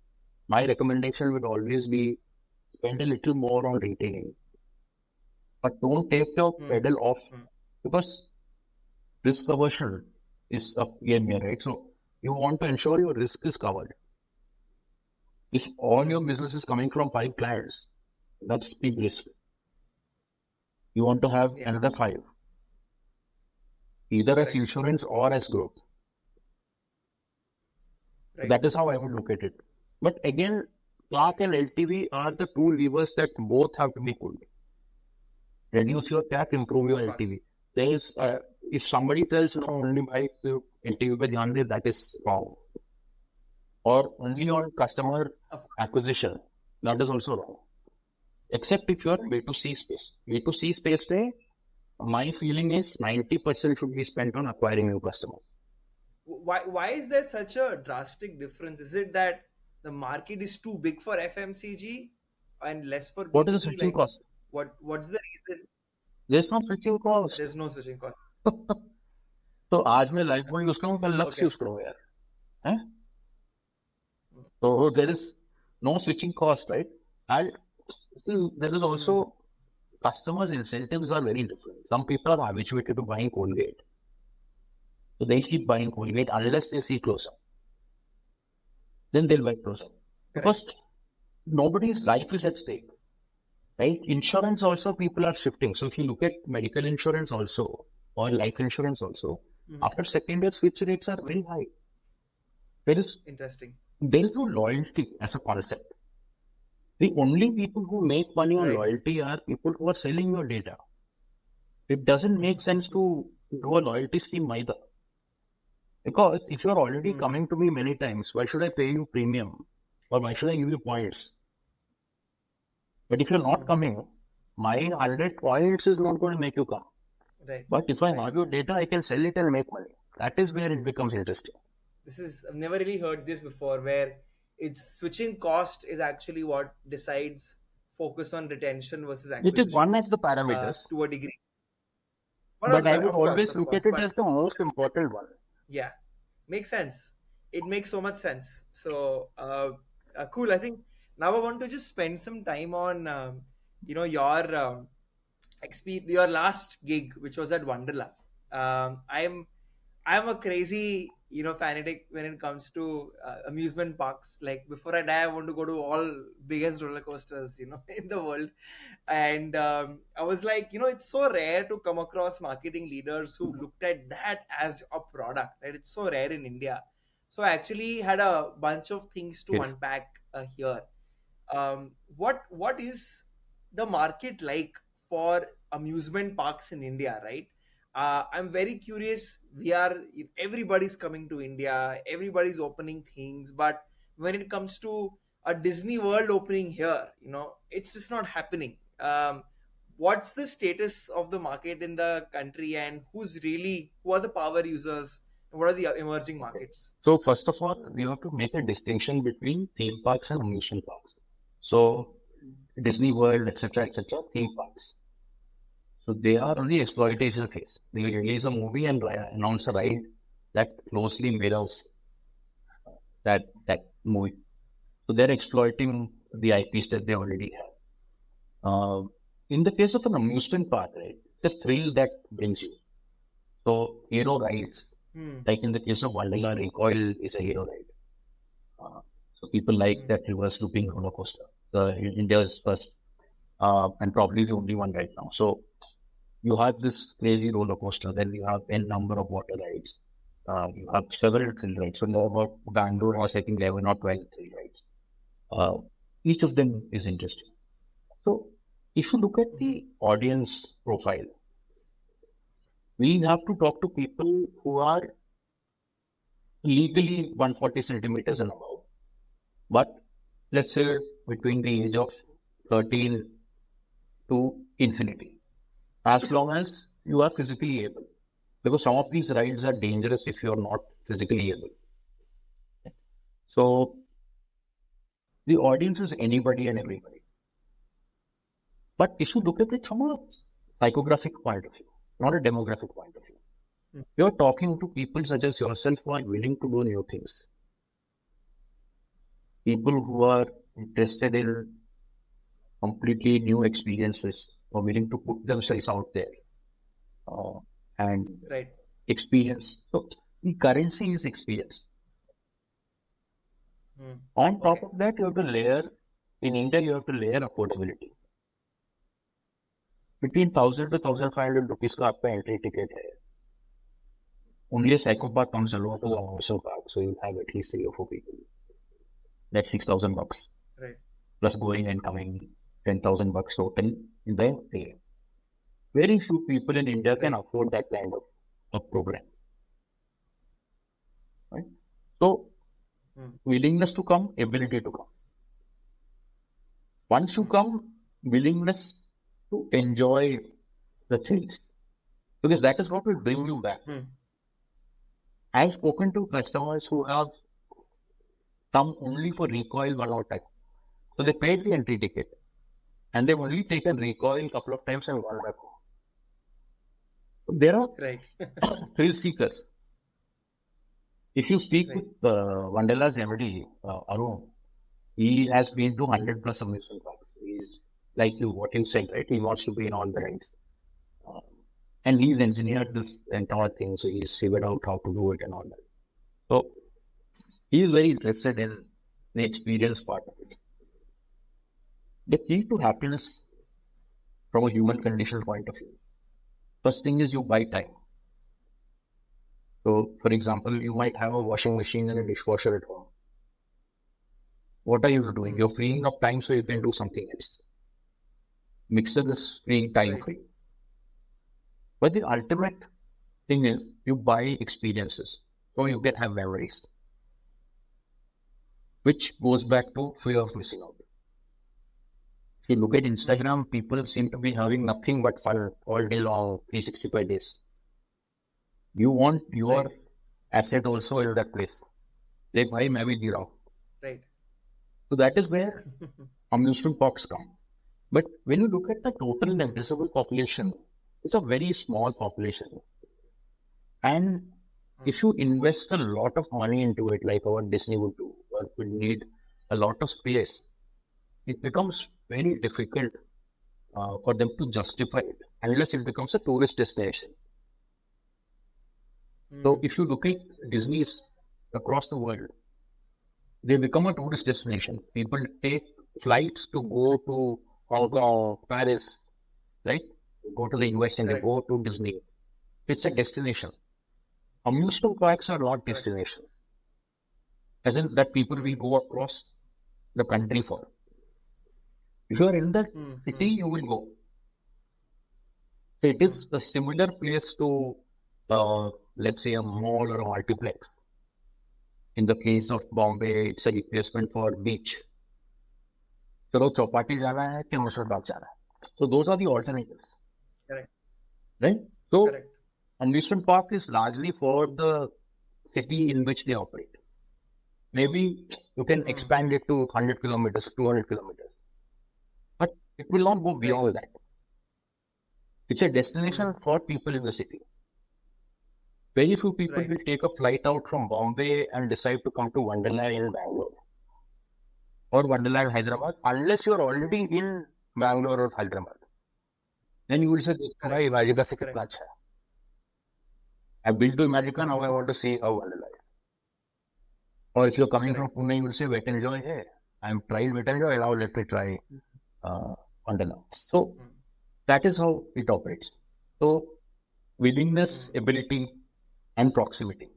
my recommendation would always be spend a little more on retaining. But don't take your pedal off because risk aversion is a game here, right? So you want to ensure your risk is covered. If all your business is coming from 5 clients, that's big risk. You want to have another 5, either as insurance or as growth. Right. That is how I would look at it. But again, CAC and LTV are the two levers that both have to be pulled. Reduce your CAC, improve your LTV. There is, if somebody tells no, only by LTV by ध्यान दे, that is wrong. Or only on customer acquisition, that is also wrong. Except if you are B2C space. B2C space, my feeling is 90% should be spent on acquiring new customers. Why is there such a drastic difference? Is it that the market is too big for FMCG and less for B2B? What is the switching cost? What's the reason? There's no switching cost. There's no switching cost. तो आज मैं life boy use करूँ कल lux use करूँ यार हैं so there is no switching cost, right? And there is also customers' incentives are very different. Some people are habituated to buying Colgate, so they keep buying Colgate unless they see closer. Then they'll buy closer because nobody's life is at stake, right? Insurance also people are shifting. So if you look at medical insurance also or life insurance also, after second year switch rates are very high. There is no loyalty as a concept. The only people who make money on loyalty are people who are selling your data. It doesn't make sense to do a loyalty scheme either. Because if you're already coming to me many times, why should I pay you premium? Or why should I give you points? But if you're not coming, my 100 points is not going to make you come. Right. But if I have your data, I can sell it and make money. That is where it becomes interesting. I've never really heard this before, where it's switching cost is actually what decides focus on retention versus acquisition. It is one of the parameters. To a degree. But I would always look at it as the most important one. Yeah. Makes sense. It makes so much sense. So, cool. I think now I want to just spend some time on, your your last gig, which was at Wonderla. I'm a crazy, fanatic when it comes to amusement parks. Like before I die, I want to go to all biggest roller coasters, in the world. And I was like, it's so rare to come across marketing leaders who looked at that as a product, right? It's so rare in India. So I actually had a bunch of things to Yes. unpack here. What is the market like for amusement parks in India, right? I'm very curious. Everybody's coming to India, everybody's opening things, but when it comes to a Disney World opening here, it's just not happening. What's the status of the market in the country, and who are the power users, and what are the emerging Okay. markets? So first of all, we have to make a distinction between theme parks and amusement parks. So Disney World, etc., theme parks. So they are on the exploitation phase. They release a movie and announce a ride that closely mirrors that movie. So they're exploiting the IPs that they already have. In the case of an amusement park, right, the thrill that brings you. So hero rides, Hmm. like in the case of Wonderla, Recoil is a hero ride. So people like that reverse looping roller coaster. India's first and probably the only one right now. So you have this crazy roller coaster, then you have n number of water rides. You have several thrill rides. So now about Bangalore was I think 11 or 12 thrill rides. Uh, each of them is interesting. So if you look at Mhm. the audience profile, we have to talk to people who are legally 140 centimeters and above. But let's say between the age of 13 to infinity, as long as you are physically able. Because some of these rides are dangerous if you're not physically able. So the audience is anybody and everybody. But if you look at it from a psychographic point of view, not a demographic point of view, Mm. you're talking to people such as yourself who are willing to do new things. People who are interested in completely new experiences or willing to put themselves out there uh, and Right. experience. So the currency is experience. Hmm. On top Okay. of that, you have to layer, in India, you have to layer affordability. Between 1000 to 1500 rupees का आपका entry ticket है. Only a psychopath comes alone to the Warsaw Park, so you'll have at least 3 or 4 people. That's $6,000 Right. plus going and coming, $10,000 total in the day. Very few people in India can Right. afford that kind of program, right? So Hmm. willingness to come, ability to come. Once you Hmm. come, willingness to enjoy the things, because that is what will bring you back. Hmm. I've spoken to customers who have come only for recoil one more time. So they paid the entry ticket and they've only taken recoil a couple of times and gone back home. So there are Right. thrill seekers. If you speak with Right. Wonderla's MD, Arun, he has been to 100 plus amusement parks. He's like you, what you said, right? He wants to be in all the rides. Uh, and he's engineered this entire thing, so he's figured out how to do it and all that. So he is very interested in the experience part of it. The key to happiness from a human condition point of view. First thing is you buy time. So, for example, you might have a washing machine and a dishwasher at home. What are you doing? Hmm. You're freeing up time so you can do something else. Mixer is freeing time Right. for you. But the ultimate thing is you buy experiences so you can have memories, which goes back to fear of missing out. If you look at Hmm. Instagram, people seem to be having nothing but fun all day long, 365 days. You want Right. your asset also in that place. Like, why मैं भी जी रहा हूँ. Right. So that is where amusement parks come. But when you look at the total addressable population, it's a very small population. And Hmm. if you invest a lot of money into it, like what Disney would do, or would need a lot of space, it becomes very difficult for them to justify it unless it becomes a tourist destination. So if you look at Disney's across the world, they become a tourist destination. People take flights to go to Hong Kong, Paris, right? Go to the US and they Correct. go to Disney. It's a destination. Amusement parks are not destinations. As in that people will go across the country for. If you are in the city, you will go. It is a similar place to, let's say, a mall or a multiplex. In the case of Bombay, it's a replacement for beach. चलो चौपाटी जाना है कि मुसर बाग जाना है. So those are the alternatives. Correct. Right? So Correct. amusement park is largely for the city in which they operate. Maybe you can expand it to 100 kilometers, 200 kilometers. But it will not go beyond that. It's a destination for people in the city. Very few people will take a flight out from Bombay and decide to come to Wonderla in Bangalore or Wonderla in Hyderabad unless you're already in Bangalore or Hyderabad. Then you will say, "Bhai, Imagika se kitna acha hai. I've been to Imagika, now I want to see how Wonderla is." Or if you're coming from Pune, you will say, "Wet and Joy hai. I'm tried Wet and Joy, now let me try Wonderla." So that is how it operates. So willingness, ability, and proximity.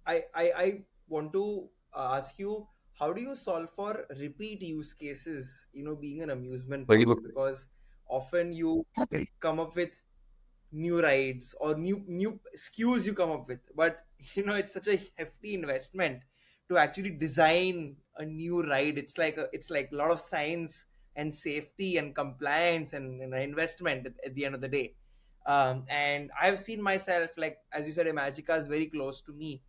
I want to ask you, how do you solve for repeat use cases, being an amusement Very park? good. Because often you come up with new rides or new SKUs you come up with, but it's such a hefty investment to actually design a new ride. It's like a lot of science and safety and compliance and investment at the end of the day. And I've seen myself, like as you said, Imagica is very close to me.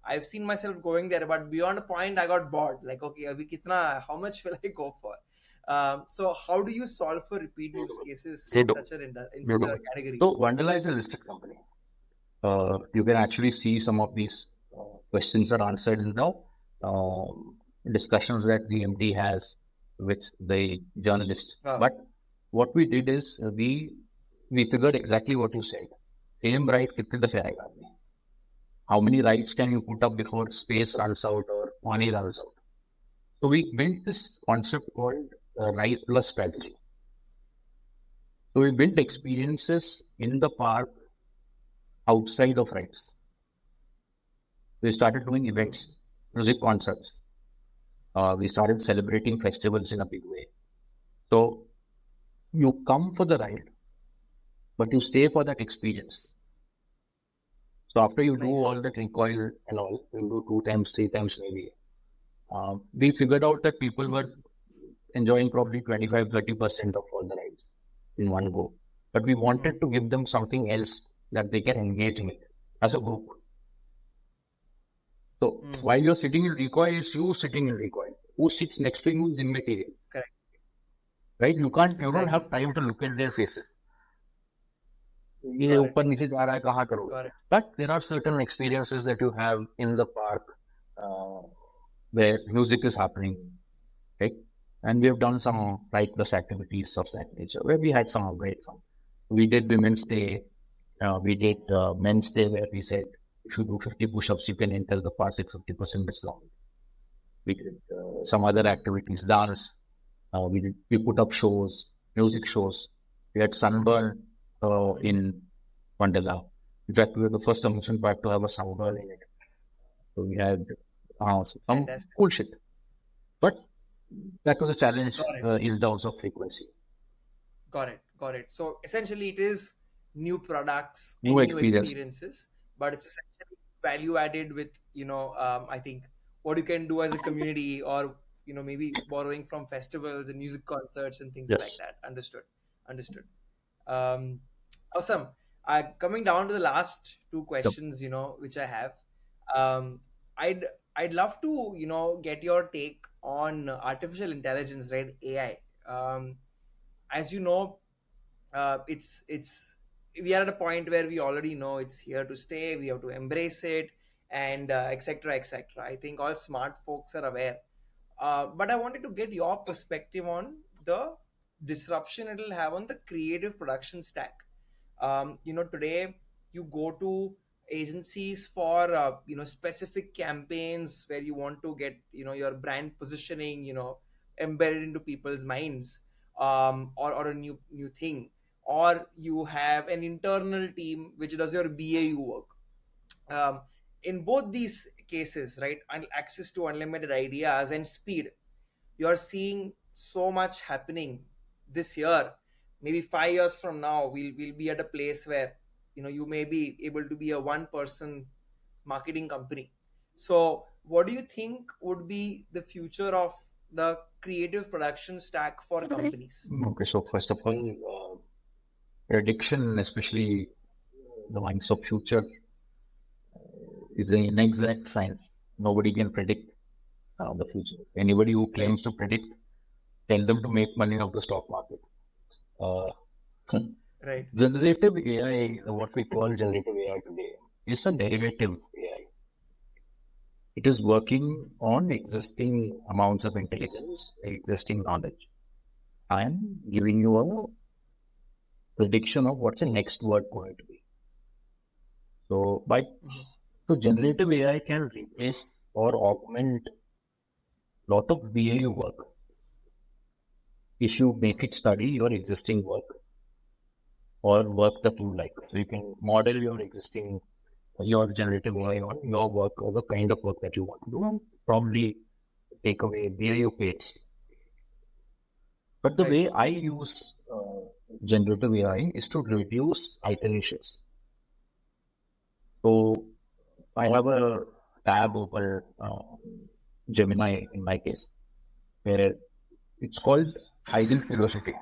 I've seen myself going there, but beyond a point I got bored, like, okay, abhi kitna, how much will I go for? So how do you solve for repeat use cases in such a category? So Wonderla is a listed company. You can actually see some of these questions are answered in the discussions that the MD has with the journalist. But what we did is we figured exactly what you said. Same ride, kitne dafe aayega aadmi? How many rides can you put up before space runs out or money runs out? So we built this concept called ride plus strategy. So we built experiences in the park outside of rides. We started doing events, music concerts. We started celebrating festivals in a big way. So you come for the ride, but you stay for that experience. So after you do all that recoil and all, you do 2 times, 3 times maybe. We figured out that people were enjoying probably 25-30% of all the rides in one go. But we wanted to give them something else that they can engage with as a group. So while you're sitting in recoil, it's you sitting in recoil. Who sits next to you is immaterial. Correct. Right? You don't have time to look at their faces. But there are certain experiences that you have in the park where music is happening, right? And we have done some right plus activities of that nature where we had some great fun. We did Women's Day, we did Men's Day where we said if you do 50 push-ups, you can enter the park at 50% discount. We did some other activities, dance. We put up shows, music shows. We had sunburn in Wonderla. In fact, we were the first amusement park to have a sunburn in it. So we had some cool shit. But that was a challenge in terms of frequency. Got it. So essentially, it is new products, new experiences, but it's essentially value added with I think what you can do as a community, or maybe borrowing from festivals and music concerts and things like that. Understood. Awesome. Coming down to the last two questions, which I have. I'd love to get your take on artificial intelligence, right? AI. As you know, it's we are at a point where we already know it's here to stay. We have to embrace it, and etc. etc. I think all smart folks are aware. But I wanted to get your perspective on the disruption it'll have on the creative production stack. Today you go to agencies for specific campaigns where you want to get your brand positioning embedded into people's minds, or a new thing, or you have an internal team which does your BAU work. um, in both these cases, right, access to unlimited ideas and speed, you're seeing so much happening this year. Maybe 5 years from now, we'll be at a place where you may be able to be a one person marketing company. So what do you think would be the future of the creative production stack for companies? Okay, so first of all, prediction, especially the lines of future, is an inexact science. Nobody can predict the future. Anybody who claims to predict, tell them to make money off the stock market. Uh, Right. Generative AI, what we call generative AI today, is a derivative AI. It is working on existing amounts of intelligence, existing knowledge. I am giving you a prediction of what's the next word going to be. So, so generative AI can replace or augment a lot of BAU work if you make it study your existing work or work that you like. So you can model your generative AI on your work or the kind of work that you want to do, and probably take away BAU pace. But the Right. way I use generative AI is to reduce iterations. So I have a tab open, Gemini in my case, where it's called Ideal Curiosity.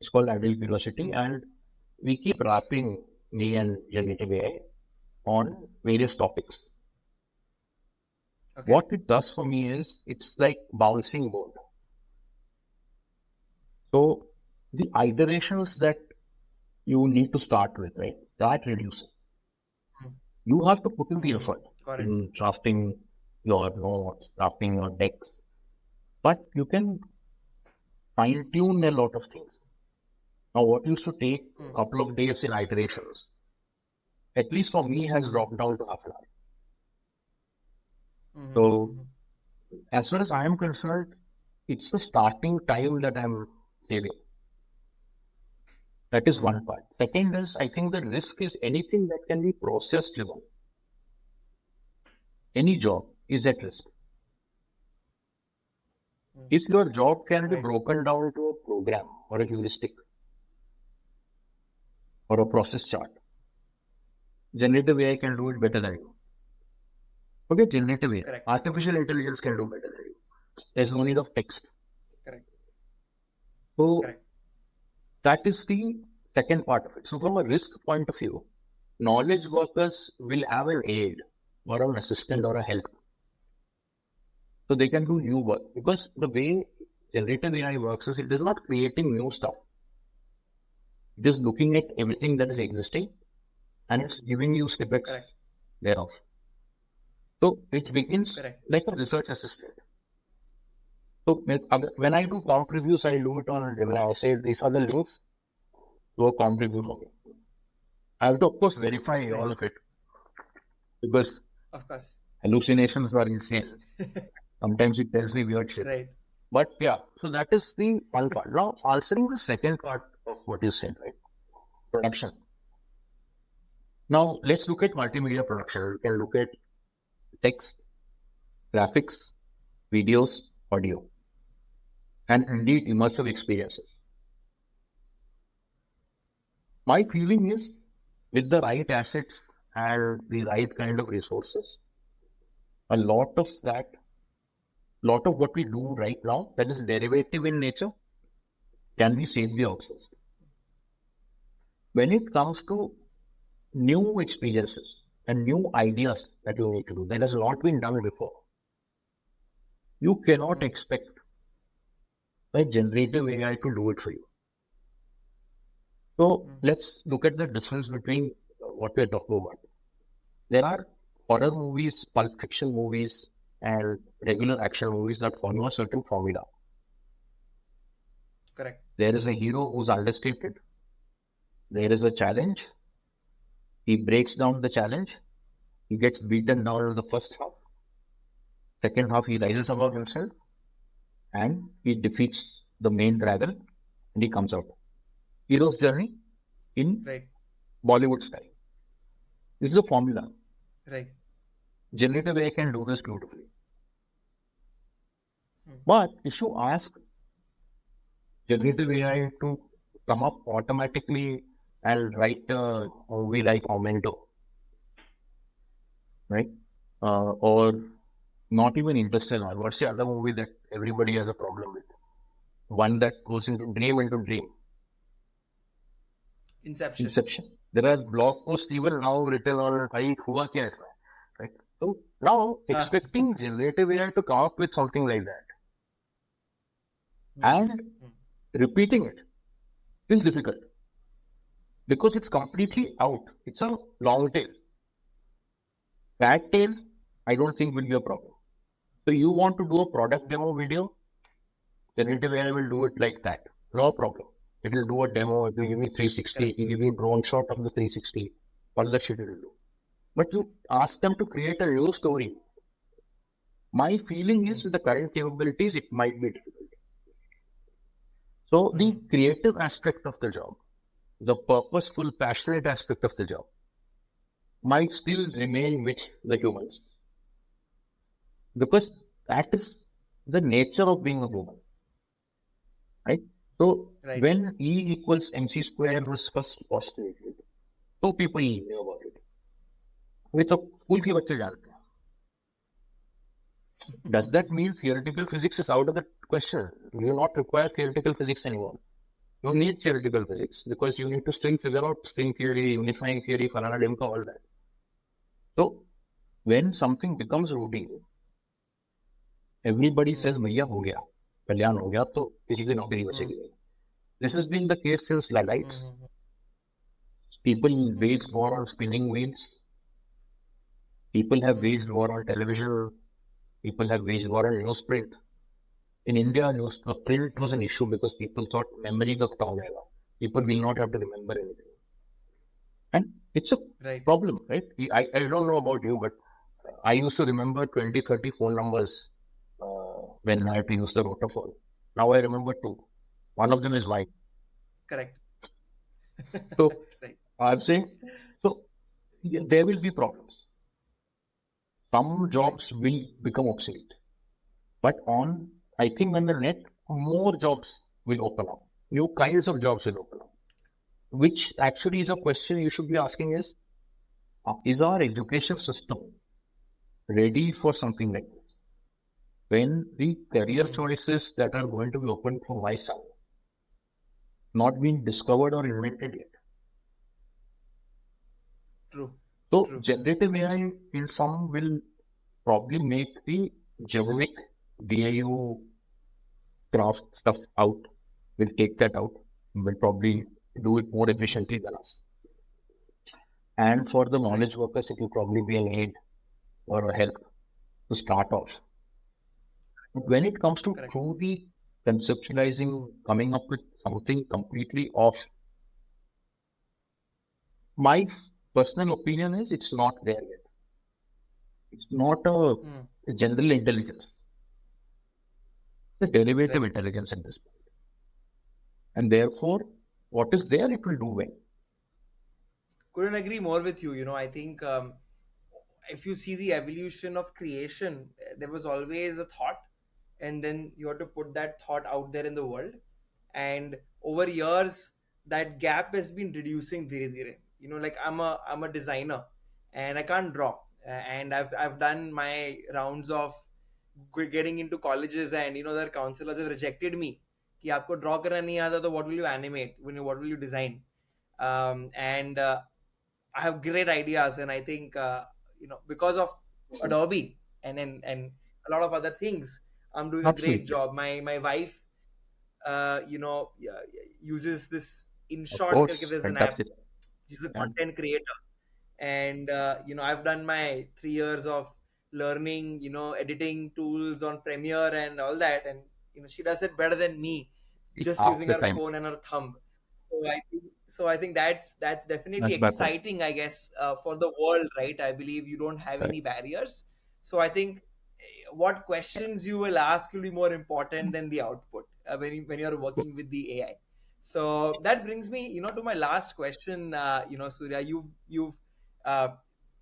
It's called Ideal Curiosity, and we keep wrapping me and generative AI on various topics. Okay. What it does for me is it's like bouncing board. So the iterations that you need to start with, right, that reduces. You have to put in the effort Got it. in drafting your notes, drafting your decks, but you can fine tune a lot of things. Now, what used to take a couple of days in iterations, at least for me, has dropped down to half an hour. So, as far as I am concerned, it's the starting time that I'm saving. That is one part. Second is, I think the risk is anything that can be process driven. Any job is at risk. If your job can be broken down to a program or a heuristic or a process chart, generative AI can do it better than you. Okay, generative AI. Correct. Artificial intelligence can do better than you. There's no need of text. Correct. So Correct. that is the second part of it. So from a risk point of view, knowledge workers will have an aid or an assistant or a help. So they can do new work, because the way generative AI works is it is not creating new stuff. It is looking at everything that is existing and it's giving you snippets Correct. thereof. So it begins Correct. like a research assistant. So when I do comp reviews, I do it on Gemini. I say these are the links to a comp review for me. I have to, of course, verify all of it, because Of course. hallucinations are insane. Sometimes it tells me weird shit. Right. But yeah, so that is the one part. Now, answering the second part of what you said, right? Production. Now, let's look at multimedia production. We can look at text, graphics, videos, audio, and indeed immersive experiences. My feeling is, with the right assets and the right kind of resources, a lot of what we do right now that is derivative in nature can be safely outsourced. When it comes to new experiences and new ideas that you need to do, that has not been done before, you cannot expect a generative AI to do it for you. So let's look at the difference between what we're talking about. There are horror movies, pulp fiction movies, and regular action movies that follow a certain formula. Correct. There is a hero who's understated. There is a challenge. He breaks down the challenge. He gets beaten down in the first half. Second half, he rises above himself and he defeats the main dragon and he comes out. Hero's journey in Right. Bollywood style. This is a formula. Right. Generative AI can do this beautifully. Hmm. But if you ask generative AI to come up automatically and write a movie like Memento, right? Or not even Interstellar. What's the other movie that everybody has a problem with? One that goes into dream. Inception. Inception. There are blog posts even now written on भाई हुआ क्या है, right? So now expecting generative AI to come up with something like that and repeating it is difficult because it's completely out. It's a long tail. Fat tail, I don't think will be a problem. So you want to do a product demo video, generative AI will do it like that. No problem. It will do a demo, it will give you 360, it will give you drone shot of the 360, all that shit it will do. But you ask them to create a new story. My feeling is with the current capabilities, it might be difficult. So the creative aspect of the job, the purposeful, passionate aspect of the job might still remain with the humans. Because that is the nature of being a human. Right? So when E equals MC square was first postulated, so people knew about it. With a school के बच्चे जानते हैं. Does that mean theoretical physics is out of the question? You do not require theoretical physics anymore. You need theoretical physics because you need to still figure out string theory, unifying theory, falana dimka, all that. So when something becomes routine, everybody says भैया हो गया, कल्याण हो गया, तो किसी की नौकरी बचेगी नहीं. This has been the case since Luddites. People waged war on spinning wheels. People have waged war on television. People have waged war on newsprint. In India, print was an issue because people thought memory का कटा हो जाएगा. People will not have to remember anything. And it's a problem, right? I don't know about you, but I used to remember 20, 30 phone numbers when I had to use the rotophone. Now I remember two. One of them is mine. Correct. So I'm saying, so there will be problems. Some jobs will become obsolete. But I think when the net, more jobs will open up. New kinds of jobs will open up. Which actually is a question you should be asking is our education system ready for something like this? When the career choices that are going to be open for my son not been discovered or invented yet. True. So generative AI in some will probably make the generic BAU craft stuff out, will take that out, will probably do it more efficiently than us. And for the knowledge workers, it will probably be an aid or a help to start off. But when it comes to truly conceptualizing, coming up with something completely off, my personal opinion is it's not there yet. It's not a general intelligence. It's a derivative intelligence at this point. And therefore, what is there, it will do well. Couldn't agree more with you. I think if you see the evolution of creation, there was always a thought, and then you have to put that thought out there in the world. And over years, that gap has been reducing dhire dhire. Like I'm a designer, and I can't draw, and I've done my rounds of getting into colleges, and their counselors have rejected me. कि आपको draw करना नहीं आता, तो what will you animate? What will you design? And I have great ideas, and I think because of Adobe and a lot of other things, I'm doing a great job. My wife, uses this InShot. There's an app. She's a content creator, and I've done my 3 years of learning, editing tools on Premiere and all that, and she does it better than me, just using her phone and her thumb. So I think that's definitely That's better. exciting, I guess, for the world, right? I believe you don't have Right. any barriers. So I think what questions you will ask will be more important than the output when you're working with the AI. So that brings me, to my last question. Surya, you've uh,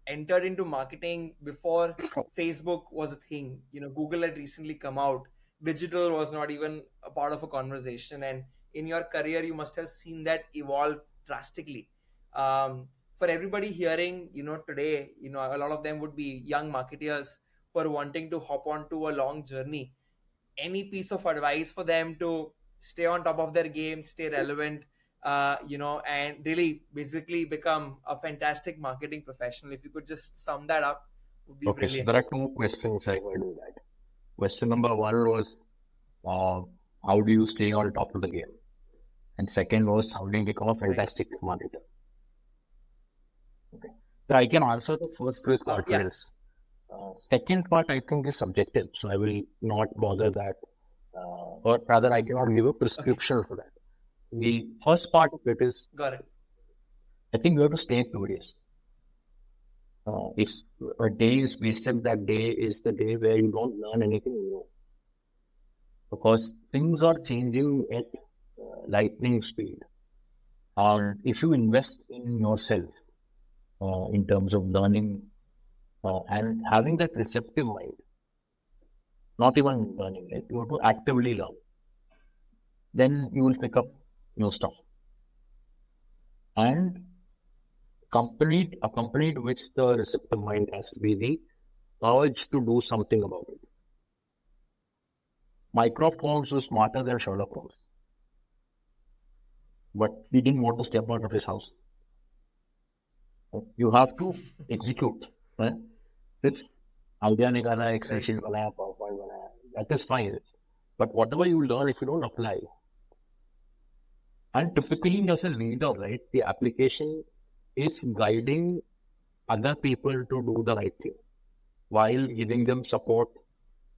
entered into marketing before Facebook was a thing. Google had recently come out. Digital was not even a part of a conversation, and in your career you must have seen that evolve drastically. For everybody hearing, today, a lot of them would be young marketeers who are wanting to hop onto a long journey. Any piece of advice for them to stay on top of their game, stay relevant, and really basically become a fantastic marketing professional? If you could just sum that up, would be Okay, so brilliant. there are two questions I heard in that. Question number one was, uh, how do you stay on top of the game? And second was, how do you become a Right. fantastic marketer? Okay. So I can answer the first with Yeah. confidence. Second part, I think, is subjective, so I will not bother that. Or rather, I cannot give a Okay. prescription for that. The first part of it is, Got it. I think you have to stay curious. If a day is wasted, that day is the day where you don't learn anything new. Because things are changing at lightning speed. And if you invest in yourself in terms of learning and having that receptive mind, not even learning, right? You have to actively learn, then you will pick up new stuff. And accompanied with the receptive mind has to be the urge to do something about it. Mycroft Holmes was smarter than Sherlock Holmes, but he didn't want to step out of his house. You have to execute. Right? If idea निकाला, Excel Right. sheet बनाया, PowerPoint बनाया, that is fine. But whatever you learn, if you don't apply, and typically as a leader, right, the application is guiding other people to do the right thing while giving them support,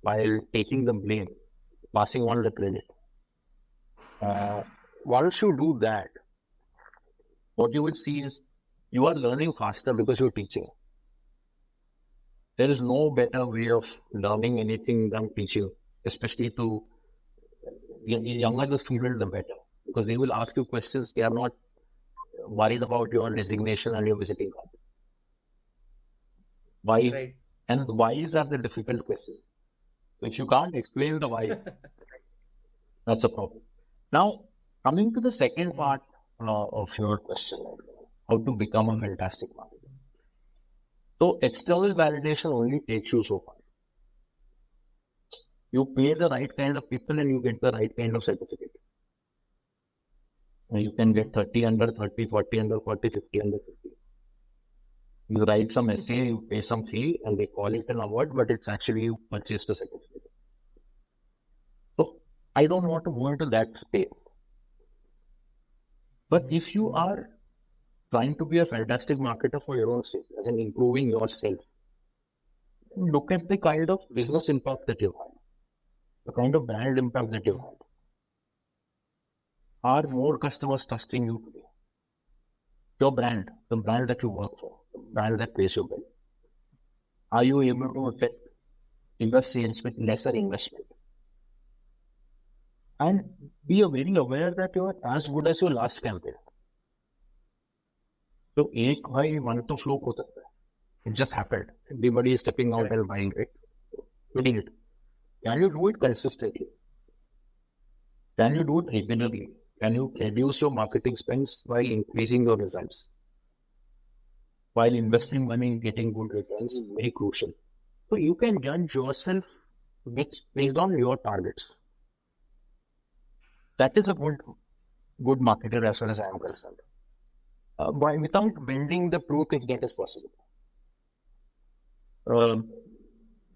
while taking the blame, passing on the credit. Uh, Once you do that, what you will see is you are learning faster because you're teaching. There is no better way of learning anything than teaching, especially to younger the student, the better. Because they will ask you questions, they are not worried about your resignation and your visiting card. Why? Right. And the whys are the difficult questions. If you can't explain the whys, that's a problem. Now, coming to the second part of your question, how to become a fantastic marketer. So, external validation only takes you so far. You pay the right kind of people and you get the right kind of certificate. You can get 30 under 30, 40 under 40, 50 under 50. You write some essay, you pay some fee, and they call it an award, but it's actually you purchased a certificate. So, I don't want to go into that space. But if you are trying to be a fantastic marketer for your own sake, as in improving yourself, look at the kind of business impact that you've had, the kind of brand impact that you've had. Are more customers trusting you today? Your brand, the brand that you work for, the brand that pays your bill. Are you able to affect bigger sales with lesser investment? And be very aware that you are as good as your last campaign. So, एक भाई one to flow हो सकता है. It just happened. Everybody is stepping out Correct. and buying it. You need it. Can you do it consistently? Can you do it regularly? Can you reduce your marketing spends while increasing your results? While investing money in getting good returns is very crucial. So you can judge yourself based on your targets. That is a good marketer as far as I am concerned. Without building the proof, if that is possible.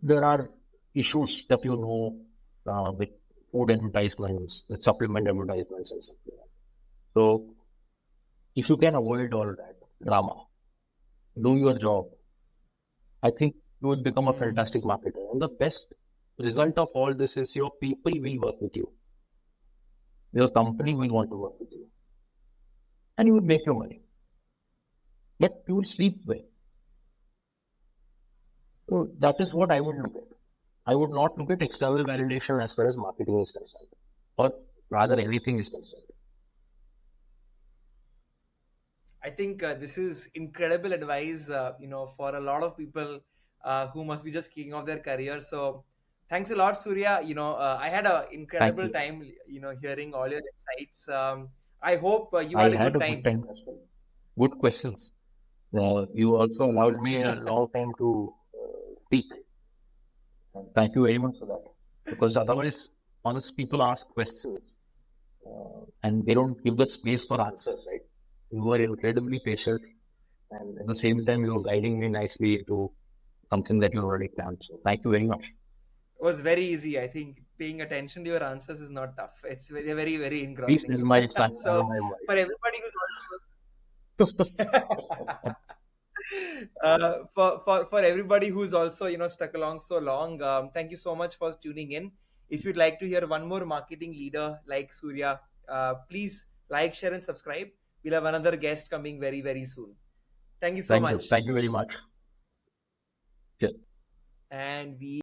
There are issues that you know with food advertisements, with supplement advertisements, and stuff like that. So if you can avoid all that drama, do your job, I think you will become a fantastic marketer. And the best result of all this is your people will work with you. Your company will want to work with you. and you will make your money. But you will sleep well. So that is what I would look at. I would not look at external validation as far as marketing is concerned, or rather anything is concerned. I think this is incredible advice, for a lot of people who must be just kicking off their career. So, thanks a lot, Surya. I had an Thank incredible you. time, hearing all your insights. I hope you I had a had good a good time. time as well. Good questions. You also allowed me a long time to speak. And thank you very much for that. Because otherwise, honest people ask questions and they don't give the space for answers, right? You were incredibly patient, and at the same time, you were guiding me nicely to something that you already planned. So, thank you very much. It was very easy. I think paying attention to your answers is not tough. It's very, very, very Please engrossing. tell my son So, and my for everybody who's wife. for everybody who's also stuck along so long, thank you so much for tuning in. If you'd like to hear one more marketing leader like Surya, please like, share, and subscribe. We'll have another guest coming very, very soon. Thank you so Thank you. much. Thank you very much. Cheers. And we